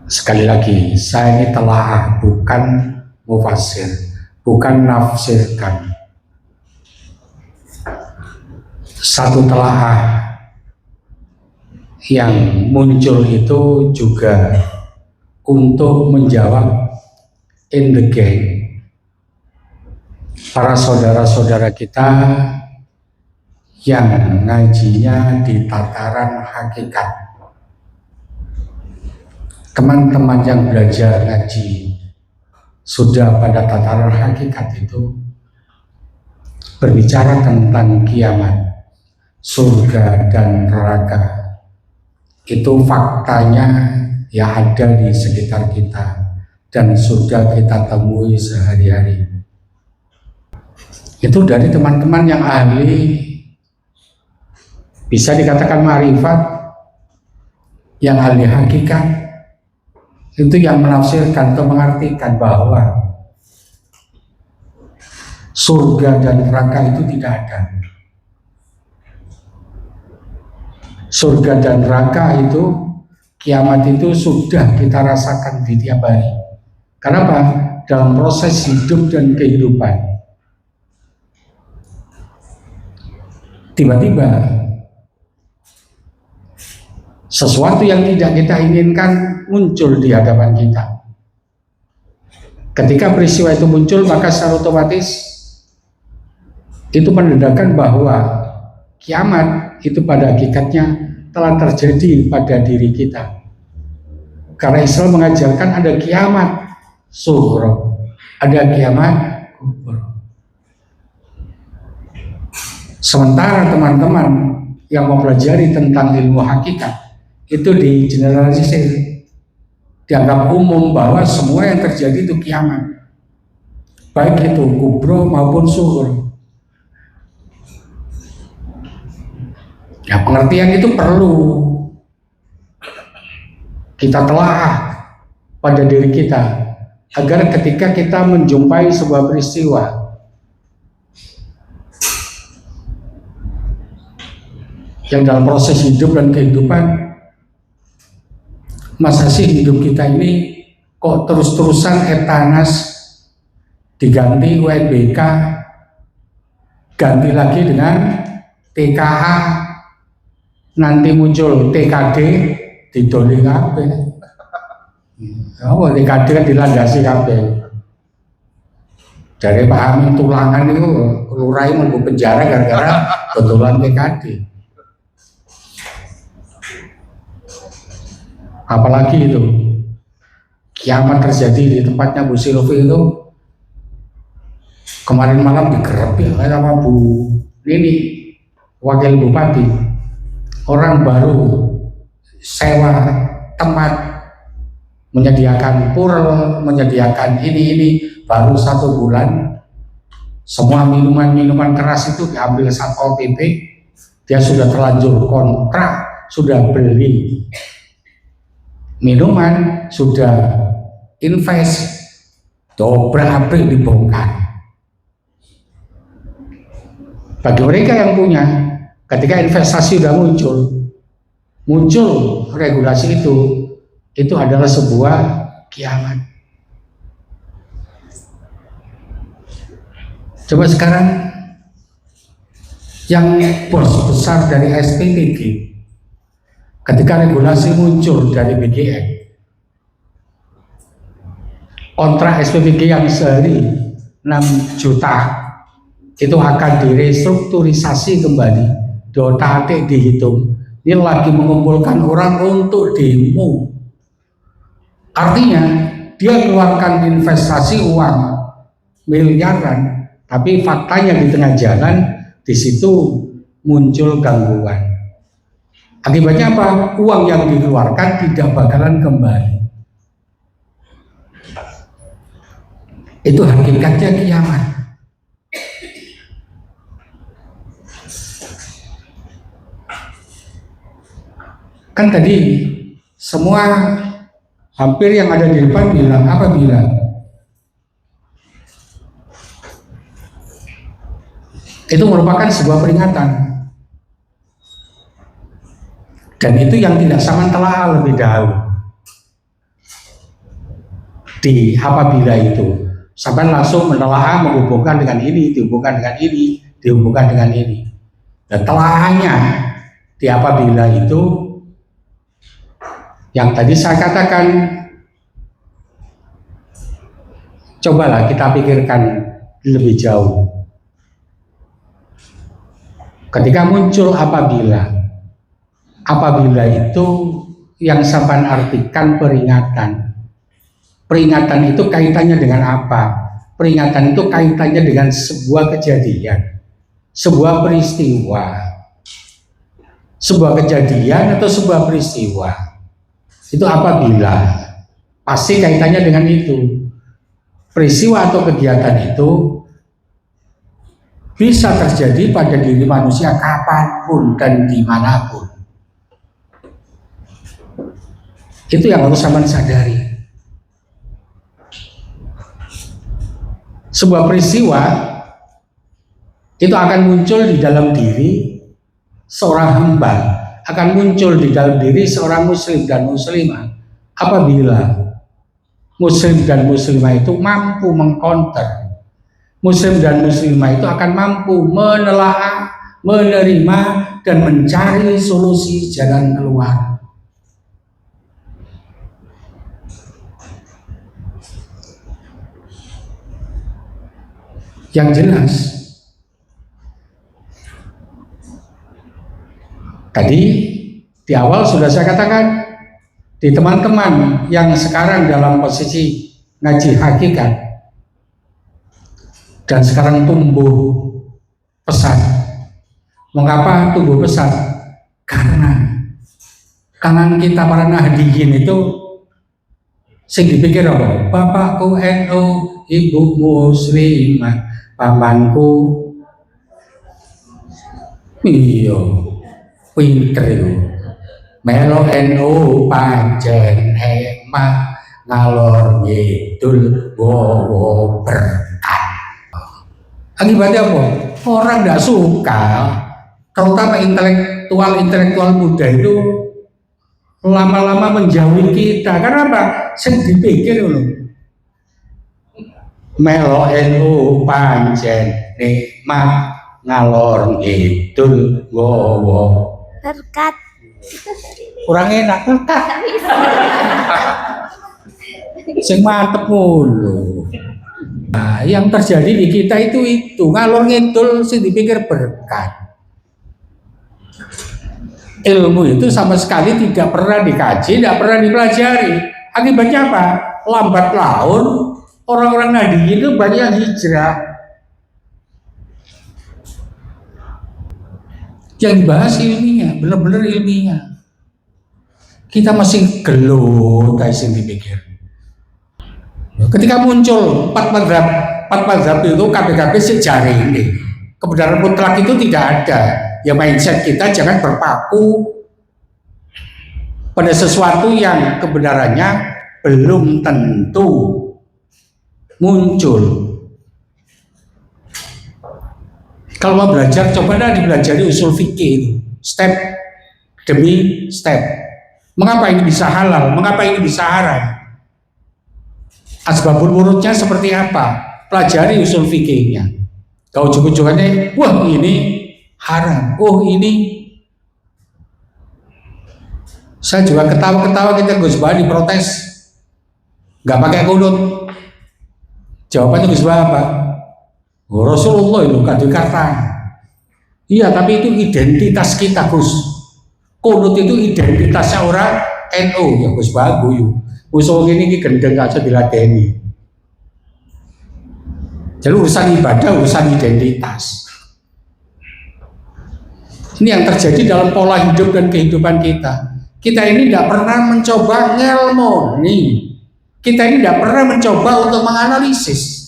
Sekali lagi, saya ini telaah, bukan mufassir, bukan nafsirkan. Satu telaah yang muncul itu juga untuk menjawab in the game para saudara-saudara kita yang ngajinya di tataran hakikat. Teman-teman yang belajar ngaji sudah pada tataran hakikat itu berbicara tentang kiamat, surga dan neraka. Itu faktanya ya ada di sekitar kita dan sudah kita temui sehari-hari. Itu dari teman-teman yang ahli, bisa dikatakan ma'rifat, yang ahli hakikat, itu yang menafsirkan atau mengartikan bahwa surga dan neraka itu tidak ada. Surga dan neraka itu, kiamat itu sudah kita rasakan di tiap hari. Kenapa? Dalam proses hidup dan kehidupan. Tiba-tiba sesuatu yang tidak kita inginkan muncul di hadapan kita. Ketika peristiwa itu muncul, maka secara otomatis itu menandakan bahwa kiamat itu pada hakikatnya telah terjadi pada diri kita. Karena Islam mengajarkan ada kiamat sughra, ada kiamat kubra. Sementara teman-teman yang mempelajari tentang ilmu hakikat itu digeneralisir, dianggap umum bahwa semua yang terjadi itu kiamat, baik itu kubro maupun sughra. Ya, pengertian itu perlu kita telah pada diri kita agar ketika kita menjumpai sebuah peristiwa yang dalam proses hidup dan kehidupan, masa sih hidup kita ini kok terus-terusan etanas diganti UNBK, ganti lagi dengan TKA, nanti muncul TKD, didoli kabeh. Oh, TKD kan dilandasi kabeh. Dari Pak Amin Tulangan itu lurai mlebu penjara gara-gara dodolan TKD. Apalagi itu kiamat terjadi di tempatnya Bu Silvi itu kemarin malam digerebek sama Bu Nini, wakil bupati. Orang baru sewa tempat, menyediakan pura, menyediakan ini baru 1 bulan, semua minuman keras itu diambil Satpol PP. Dia sudah terlanjur kontrak, sudah beli minuman, sudah invest, dobrak-abrik dibongkar. Bagi mereka yang punya, ketika investasi sudah muncul regulasi itu adalah sebuah kiamat. Coba sekarang yang bos besar dari SPTG, ketika regulasi muncul dari BGN, kontrak SPTG yang sehari 6 juta itu akan direstrukturisasi kembali, diotak-atik, dihitung. Ini lagi mengumpulkan orang untuk demo. Artinya dia keluarkan investasi uang miliaran, tapi faktanya di tengah jalan di situ muncul gangguan. Akibatnya apa? Uang yang dikeluarkan tidak bakalan kembali. Itu hakikatnya kiamat. Kan tadi semua hampir yang ada di depan bilang apa bilang? Itu merupakan sebuah peringatan. Dan itu yang tidak sama telah lebih dahulu. Di apabila itu sampai langsung menelaah, menghubungkan dengan ini, dihubungkan dengan ini, dihubungkan dengan ini. Dan telahnya di apabila itu yang tadi saya katakan, cobalah kita pikirkan lebih jauh. Ketika muncul apabila itu yang sampai artikan peringatan. Peringatan itu kaitannya dengan apa? Peringatan itu kaitannya dengan sebuah kejadian, sebuah peristiwa, sebuah kejadian atau sebuah peristiwa. Itu apabila pasti kaitannya dengan itu. Peristiwa atau kegiatan itu bisa terjadi pada diri manusia kapanpun dan dimanapun. Itu yang harus sama sadari. Sebuah peristiwa itu akan muncul di dalam diri seorang hamba, akan muncul di dalam diri seorang muslim dan muslimah apabila muslim dan muslimah itu mampu mengcounter. Muslim dan muslimah itu akan mampu menelaah, menerima dan mencari solusi jalan keluar. Yang jelas tadi di awal sudah saya katakan, di teman-teman yang sekarang dalam posisi ngaji hakikat dan sekarang tumbuh pesat. Mengapa tumbuh pesat? Karena kanan kita para nahdiyin itu sing dipikir apa? Bapakku NU, ibu muslimah, pamanku iya pinter itu melo NU pancen hemah ngalor ngidul wowo berkat. Akibatnya apa? Orang tidak suka, terutama intelektual muda itu lama-lama menjauhi kita. Karena apa? Sing dipikir loh, melo NU pancen nikmat ngalor ngidul wowo Berkat. kurang enak berkat. Sing mantep mulu. Nah, yang terjadi di kita itu ngalor ngidul sing dipikir berkat. Ilmu itu sama sekali tidak pernah dikaji, tidak pernah dipelajari. Akibatnya apa? Lambat laun orang-orang nahdiyin itu banyak yang hijrah. Yang dibahas ilmiah, benar-benar ilmiah. Kita masih gelut, yang dipikir. Ketika muncul empat mazhab itu KBKB sejarah ini, kebenaran mutlak itu tidak ada. Ya mindset kita jangan berpaku pada sesuatu yang kebenarannya belum tentu muncul. Kalau mau belajar, cobalah dipelajari usul fikih, step demi step. Mengapa ini bisa halal? Mengapa ini bisa haram? Asbabul wurudnya seperti apa? Pelajari usul fikihnya. Kau ujung-ujungannya, wah ini haram. Oh ini. Saya juga ketawa-ketawa kita Gus Bah diprotes, nggak pakai kunut. Jawabannya Gus Bah apa? Oh, Rasulullah itu kata. Iya, tapi itu identitas kita, Gus. Kunut itu identitasnya orang NU, ya Gus Baguyu. Musuh ini gendeng aja diladeni. Jadi urusan ibadah, urusan identitas. Ini yang terjadi dalam pola hidup dan kehidupan kita. Kita ini tidak pernah mencoba ngelmoni. Kita ini tidak pernah mencoba untuk menganalisis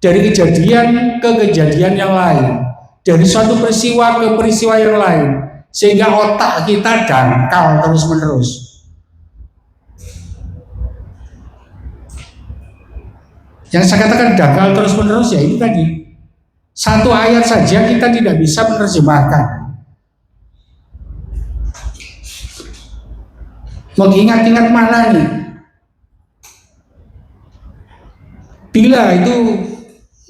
dari kejadian ke kejadian yang lain, dari suatu peristiwa ke peristiwa yang lain, sehingga otak kita dangkal terus-menerus. Yang saya katakan dangkal terus-menerus ya ini tadi. Satu ayat saja kita tidak bisa menerjemahkan. Mengingat-ingat mana nih? Bila itu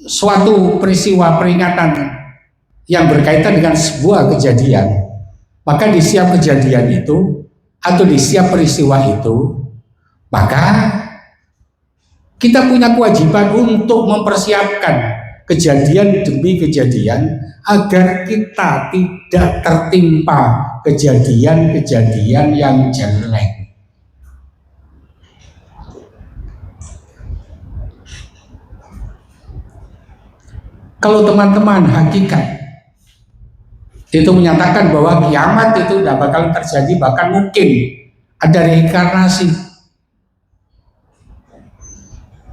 suatu peristiwa peringatan yang berkaitan dengan sebuah kejadian, maka di setiap kejadian itu atau di setiap peristiwa itu, maka kita punya kewajiban untuk mempersiapkan kejadian demi kejadian agar kita tidak tertimpa kejadian-kejadian yang jelek. Kalau teman-teman hakikat itu menyatakan bahwa kiamat itu tidak bakal terjadi, bahkan mungkin ada reinkarnasi.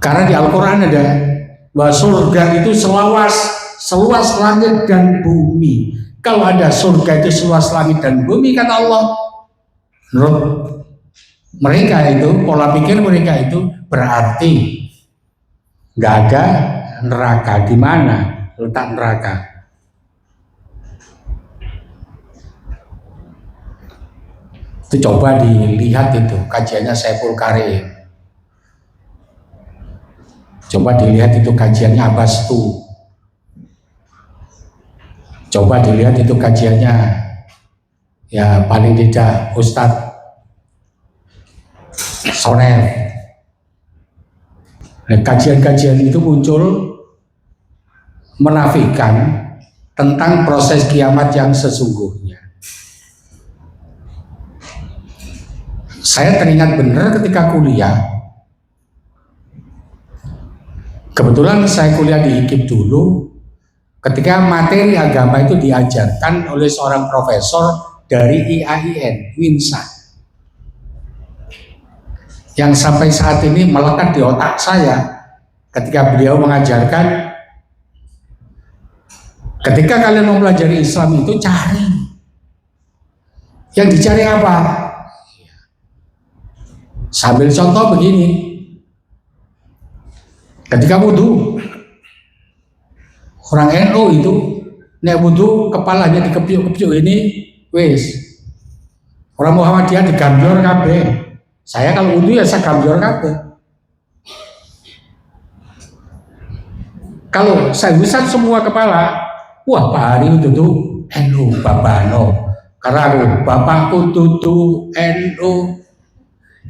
Karena di Al-Quran ada bahwa surga itu seluas langit dan bumi. Kalau ada surga itu seluas langit dan bumi, kata Allah, menurut mereka itu, pola pikir mereka itu berarti nggak ada neraka. Di mana letak neraka? Itu coba dilihat itu kajiannya Saiful Karim. Coba dilihat itu kajiannya Abastu. Coba dilihat itu kajiannya ya paling tidak Ustadz Sonel. Nah, kajian-kajian itu muncul menafikan tentang proses kiamat yang sesungguhnya. Saya teringat benar ketika kuliah, Kebetulan saya kuliah di IKIP dulu, ketika materi agama itu diajarkan oleh seorang profesor dari IAIN, WINSA, yang sampai saat ini melekat di otak saya ketika beliau mengajarkan, ketika kalian mau belajar Islam itu cari. Yang dicari apa? Sambil contoh begini, ketika wudhu, orang NU itu nek wudhu kepalanya dikepiuk-kepiuk ini, wis. Orang Muhammadiyah digambior kabeh. Saya kalau wudhu ya saya gambior kabeh. Kalau saya usap semua kepala, wah Pak Hari itu NU Babano. Karena aku, bapakku tutu NU,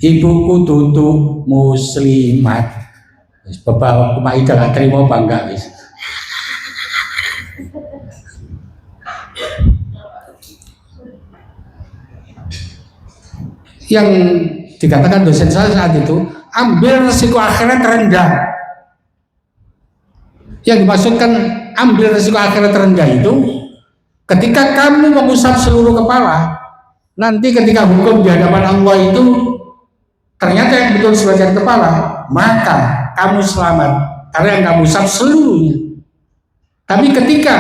ibuku tutu muslimat. Bapak Maida gak terima bangga wis. Yang dikatakan dosen saya saat itu, ambil resiko akhirat rendah. Yang dimaksudkan ambil resiko akhirat rendah itu, ketika kamu mengusap seluruh kepala, nanti ketika hukum di hadapan Allah itu ternyata yang betul sebagian kepala, maka kamu selamat karena yang kamu usap seluruhnya. Tapi ketika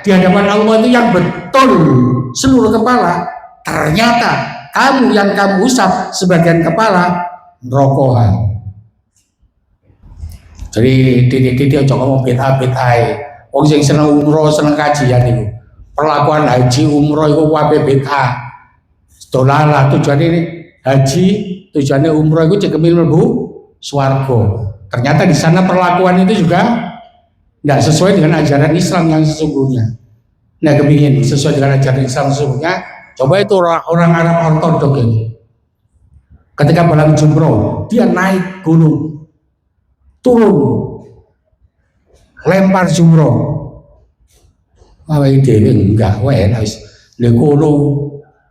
di hadapan Allah itu yang betul seluruh kepala, ternyata kamu yang kamu usap sebagian kepala, rokohan. Jadi titik-titik ojo ngomong bid'ah-bid'ah. Wong sing seneng umroh, seneng kajian itu. Perlakuan haji umroh itu wabe bid'ah. Dolala tujuannya ini haji, tujuannya umroh itu cekemil mlebu swarga. Ternyata di sana perlakuan itu juga tidak sesuai dengan ajaran Islam yang sesungguhnya. Nah, kepingin sesuai dengan ajaran Islam sesungguhnya. Coba itu orang Arab ortodok ini. Ketika balang jumroh, dia naik gunung, turun, lempar jumroh. Awak ide enggak, wes lekono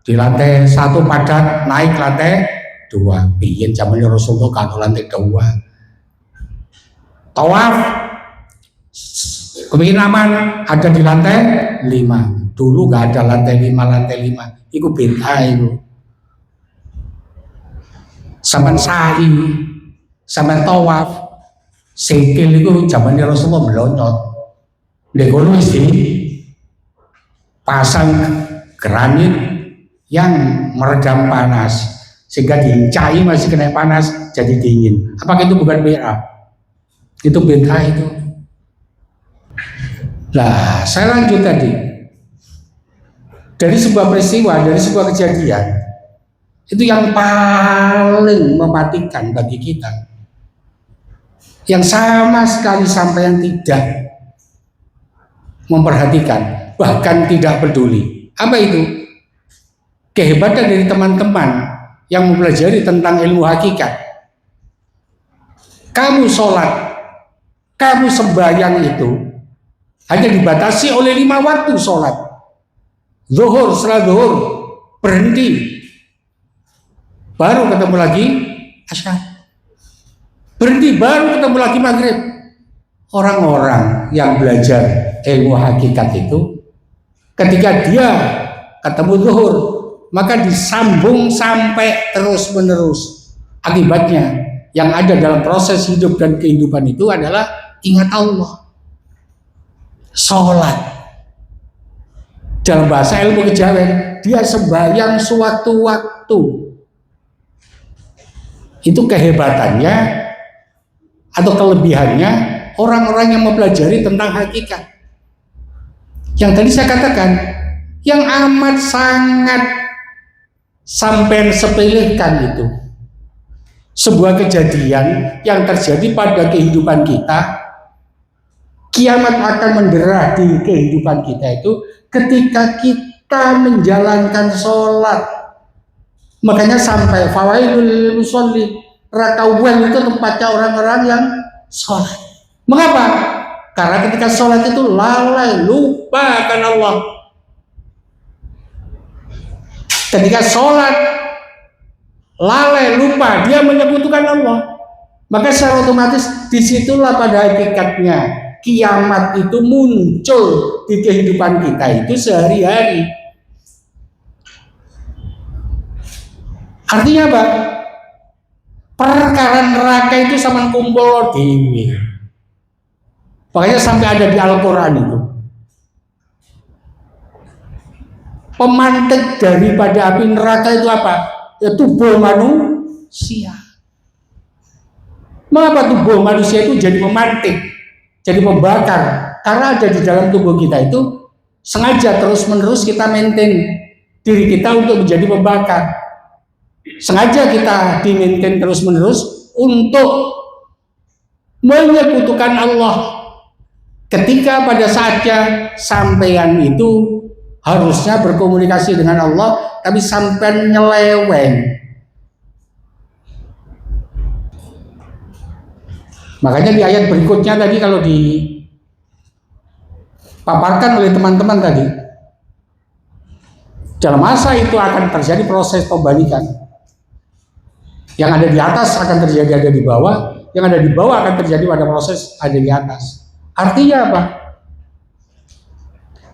di lantai 1 padat, naik lantai 2. Biyen zaman Rasulullah kan lantai 2. Tawaf kepingin aman ada di lantai 5. Dulu nggak ada lantai 5, itu bid'ah itu. Sampai sa'i, sampai tawaf, sikil itu zaman Rasulullah melonjot. Dekono sih pasang granit yang meredam panas sehingga diincai masih kena panas jadi dingin. Apakah itu bukan bid'ah? Itu bid'ah itu. Nah, saya lanjut tadi. Dari sebuah peristiwa, dari sebuah kejadian, itu yang paling mematikan bagi kita, yang sama sekali sampai yang tidak memperhatikan, bahkan tidak peduli. Apa itu? Kehebatan dari teman-teman yang mempelajari tentang ilmu hakikat. Kamu sholat, kamu sembahyang itu hanya dibatasi oleh 5 waktu sholat. Zuhur, setelah zuhur berhenti, baru ketemu lagi asyar, berhenti baru ketemu lagi maghrib. Orang-orang yang belajar ilmu hakikat itu ketika dia ketemu zuhur maka disambung sampai terus menerus. Akibatnya yang ada dalam proses hidup dan kehidupan itu adalah ingat Allah, sholat. Dalam bahasa ilmu kejawen, dia sembahyang sewaktu-waktu. Itu kehebatannya atau kelebihannya orang-orang yang mempelajari tentang hakikat. Yang tadi saya katakan, yang amat sangat sampai sepelekan itu. Sebuah kejadian yang terjadi pada kehidupan kita, kiamat akan mendera di kehidupan kita itu ketika kita menjalankan sholat. Makanya sampai fawailul lil musallin, rakawel itu tempatnya orang-orang yang sholat. Mengapa? Karena ketika sholat itu lalai, lupa akan Allah. Ketika sholat lalai, lupa, dia menyebutkan Allah. Maka secara otomatis disitulah pada hakikatnya kiamat itu muncul di kehidupan kita itu sehari-hari. Artinya apa? Perkara neraka itu sama kumpul dewi. Makanya sampai ada di Al-Quran itu. Pemantik daripada api neraka itu apa? Ya tubuh manusia. Mengapa tubuh manusia itu jadi memantik, jadi membakar? Karena ada di dalam tubuh kita itu sengaja terus-menerus kita maintain diri kita untuk menjadi pembakar. Sengaja kita di-maintain terus-menerus untuk menyekutukan Allah. Ketika pada saatnya sampean itu harusnya berkomunikasi dengan Allah, tapi sampean nyeleweng. Makanya di ayat berikutnya tadi kalau dipaparkan oleh teman-teman tadi, dalam masa itu akan terjadi proses pembalikan. Yang ada di atas akan terjadi ada di bawah, yang ada di bawah akan terjadi pada proses ada di atas. Artinya apa?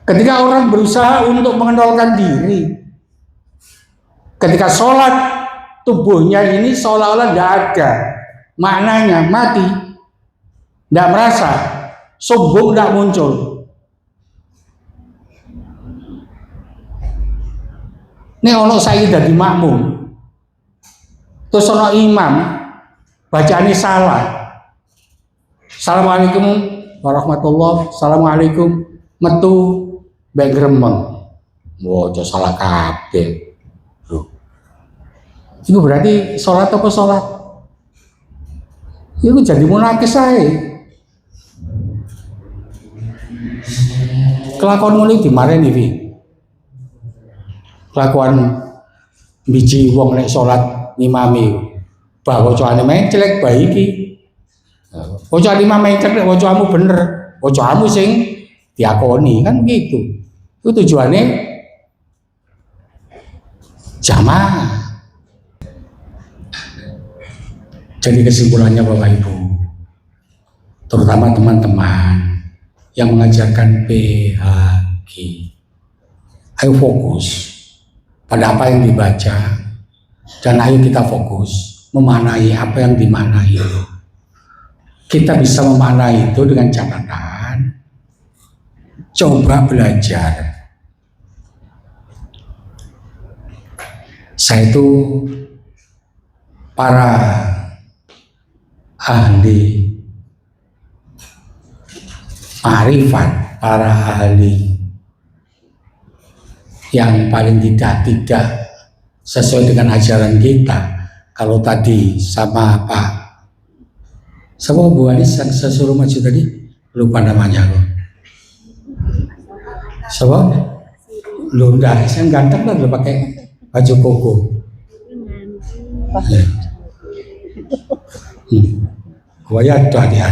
Ketika orang berusaha untuk mengendalikan diri, ketika sholat, tubuhnya ini seolah-olah tidak ada, maknanya mati, tidak merasa, sombong tidak muncul. Ini ono Sayyidah di makmum, terus ono imam, bacaannya salah. Assalamualaikum warahmatullahi, assalamualaikum, metu baik gremeng. Wah, wow, salah kabeh. Itu berarti sholat apa sholat? Itu jadi munafik saya. Kelakuan ini dimarahin ini. Kelakuan biji wong nek sholat ngimami. Bahwa wacane mencelek baik iki. Wacane imam mencelek wacamu bener. Wacamu sing diakoni kan gitu. Itu tujuannya jamaah. Jadi kesimpulannya Bapak Ibu, terutama teman-teman yang mengajarkan PHG, ayo fokus pada apa yang dibaca dan ayo kita fokus memaknai apa yang dimaknai itu. Kita bisa memaknai itu dengan catatan coba belajar. Saya itu para ahli ma'rifat, para ahli yang paling tidak sesuai dengan ajaran kita. Kalau tadi sama Pak sama Bu Anis yang saya suruh maju tadi, lupa namanya loh. Siapa? Lu enggak, saya ganteng kan lu pakai baju koko. Waya dia.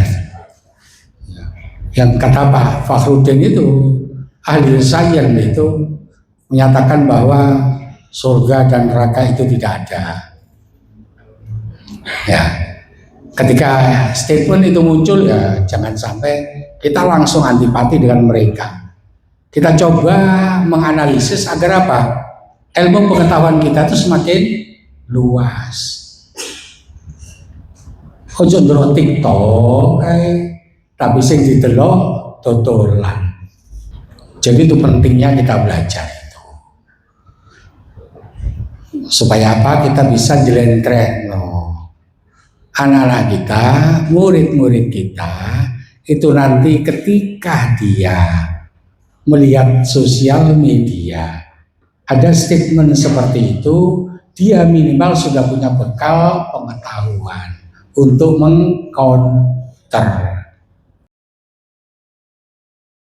Yang kata Pak Fakhruddin itu ahli sains itu menyatakan bahwa surga dan neraka itu tidak ada. Ya, ketika statement itu muncul ya jangan sampai kita langsung antipati dengan mereka. Kita coba menganalisis agar apa? Ilmu pengetahuan kita itu semakin luas. Ojo ndelok TikTok tapi sing didelok dodolan. Jadi itu pentingnya kita belajar itu. Supaya apa? Kita bisa jelentrekno anak-anak kita, murid-murid kita itu nanti ketika dia melihat sosial media ada statement seperti itu, dia minimal sudah punya bekal pengetahuan untuk mengcounter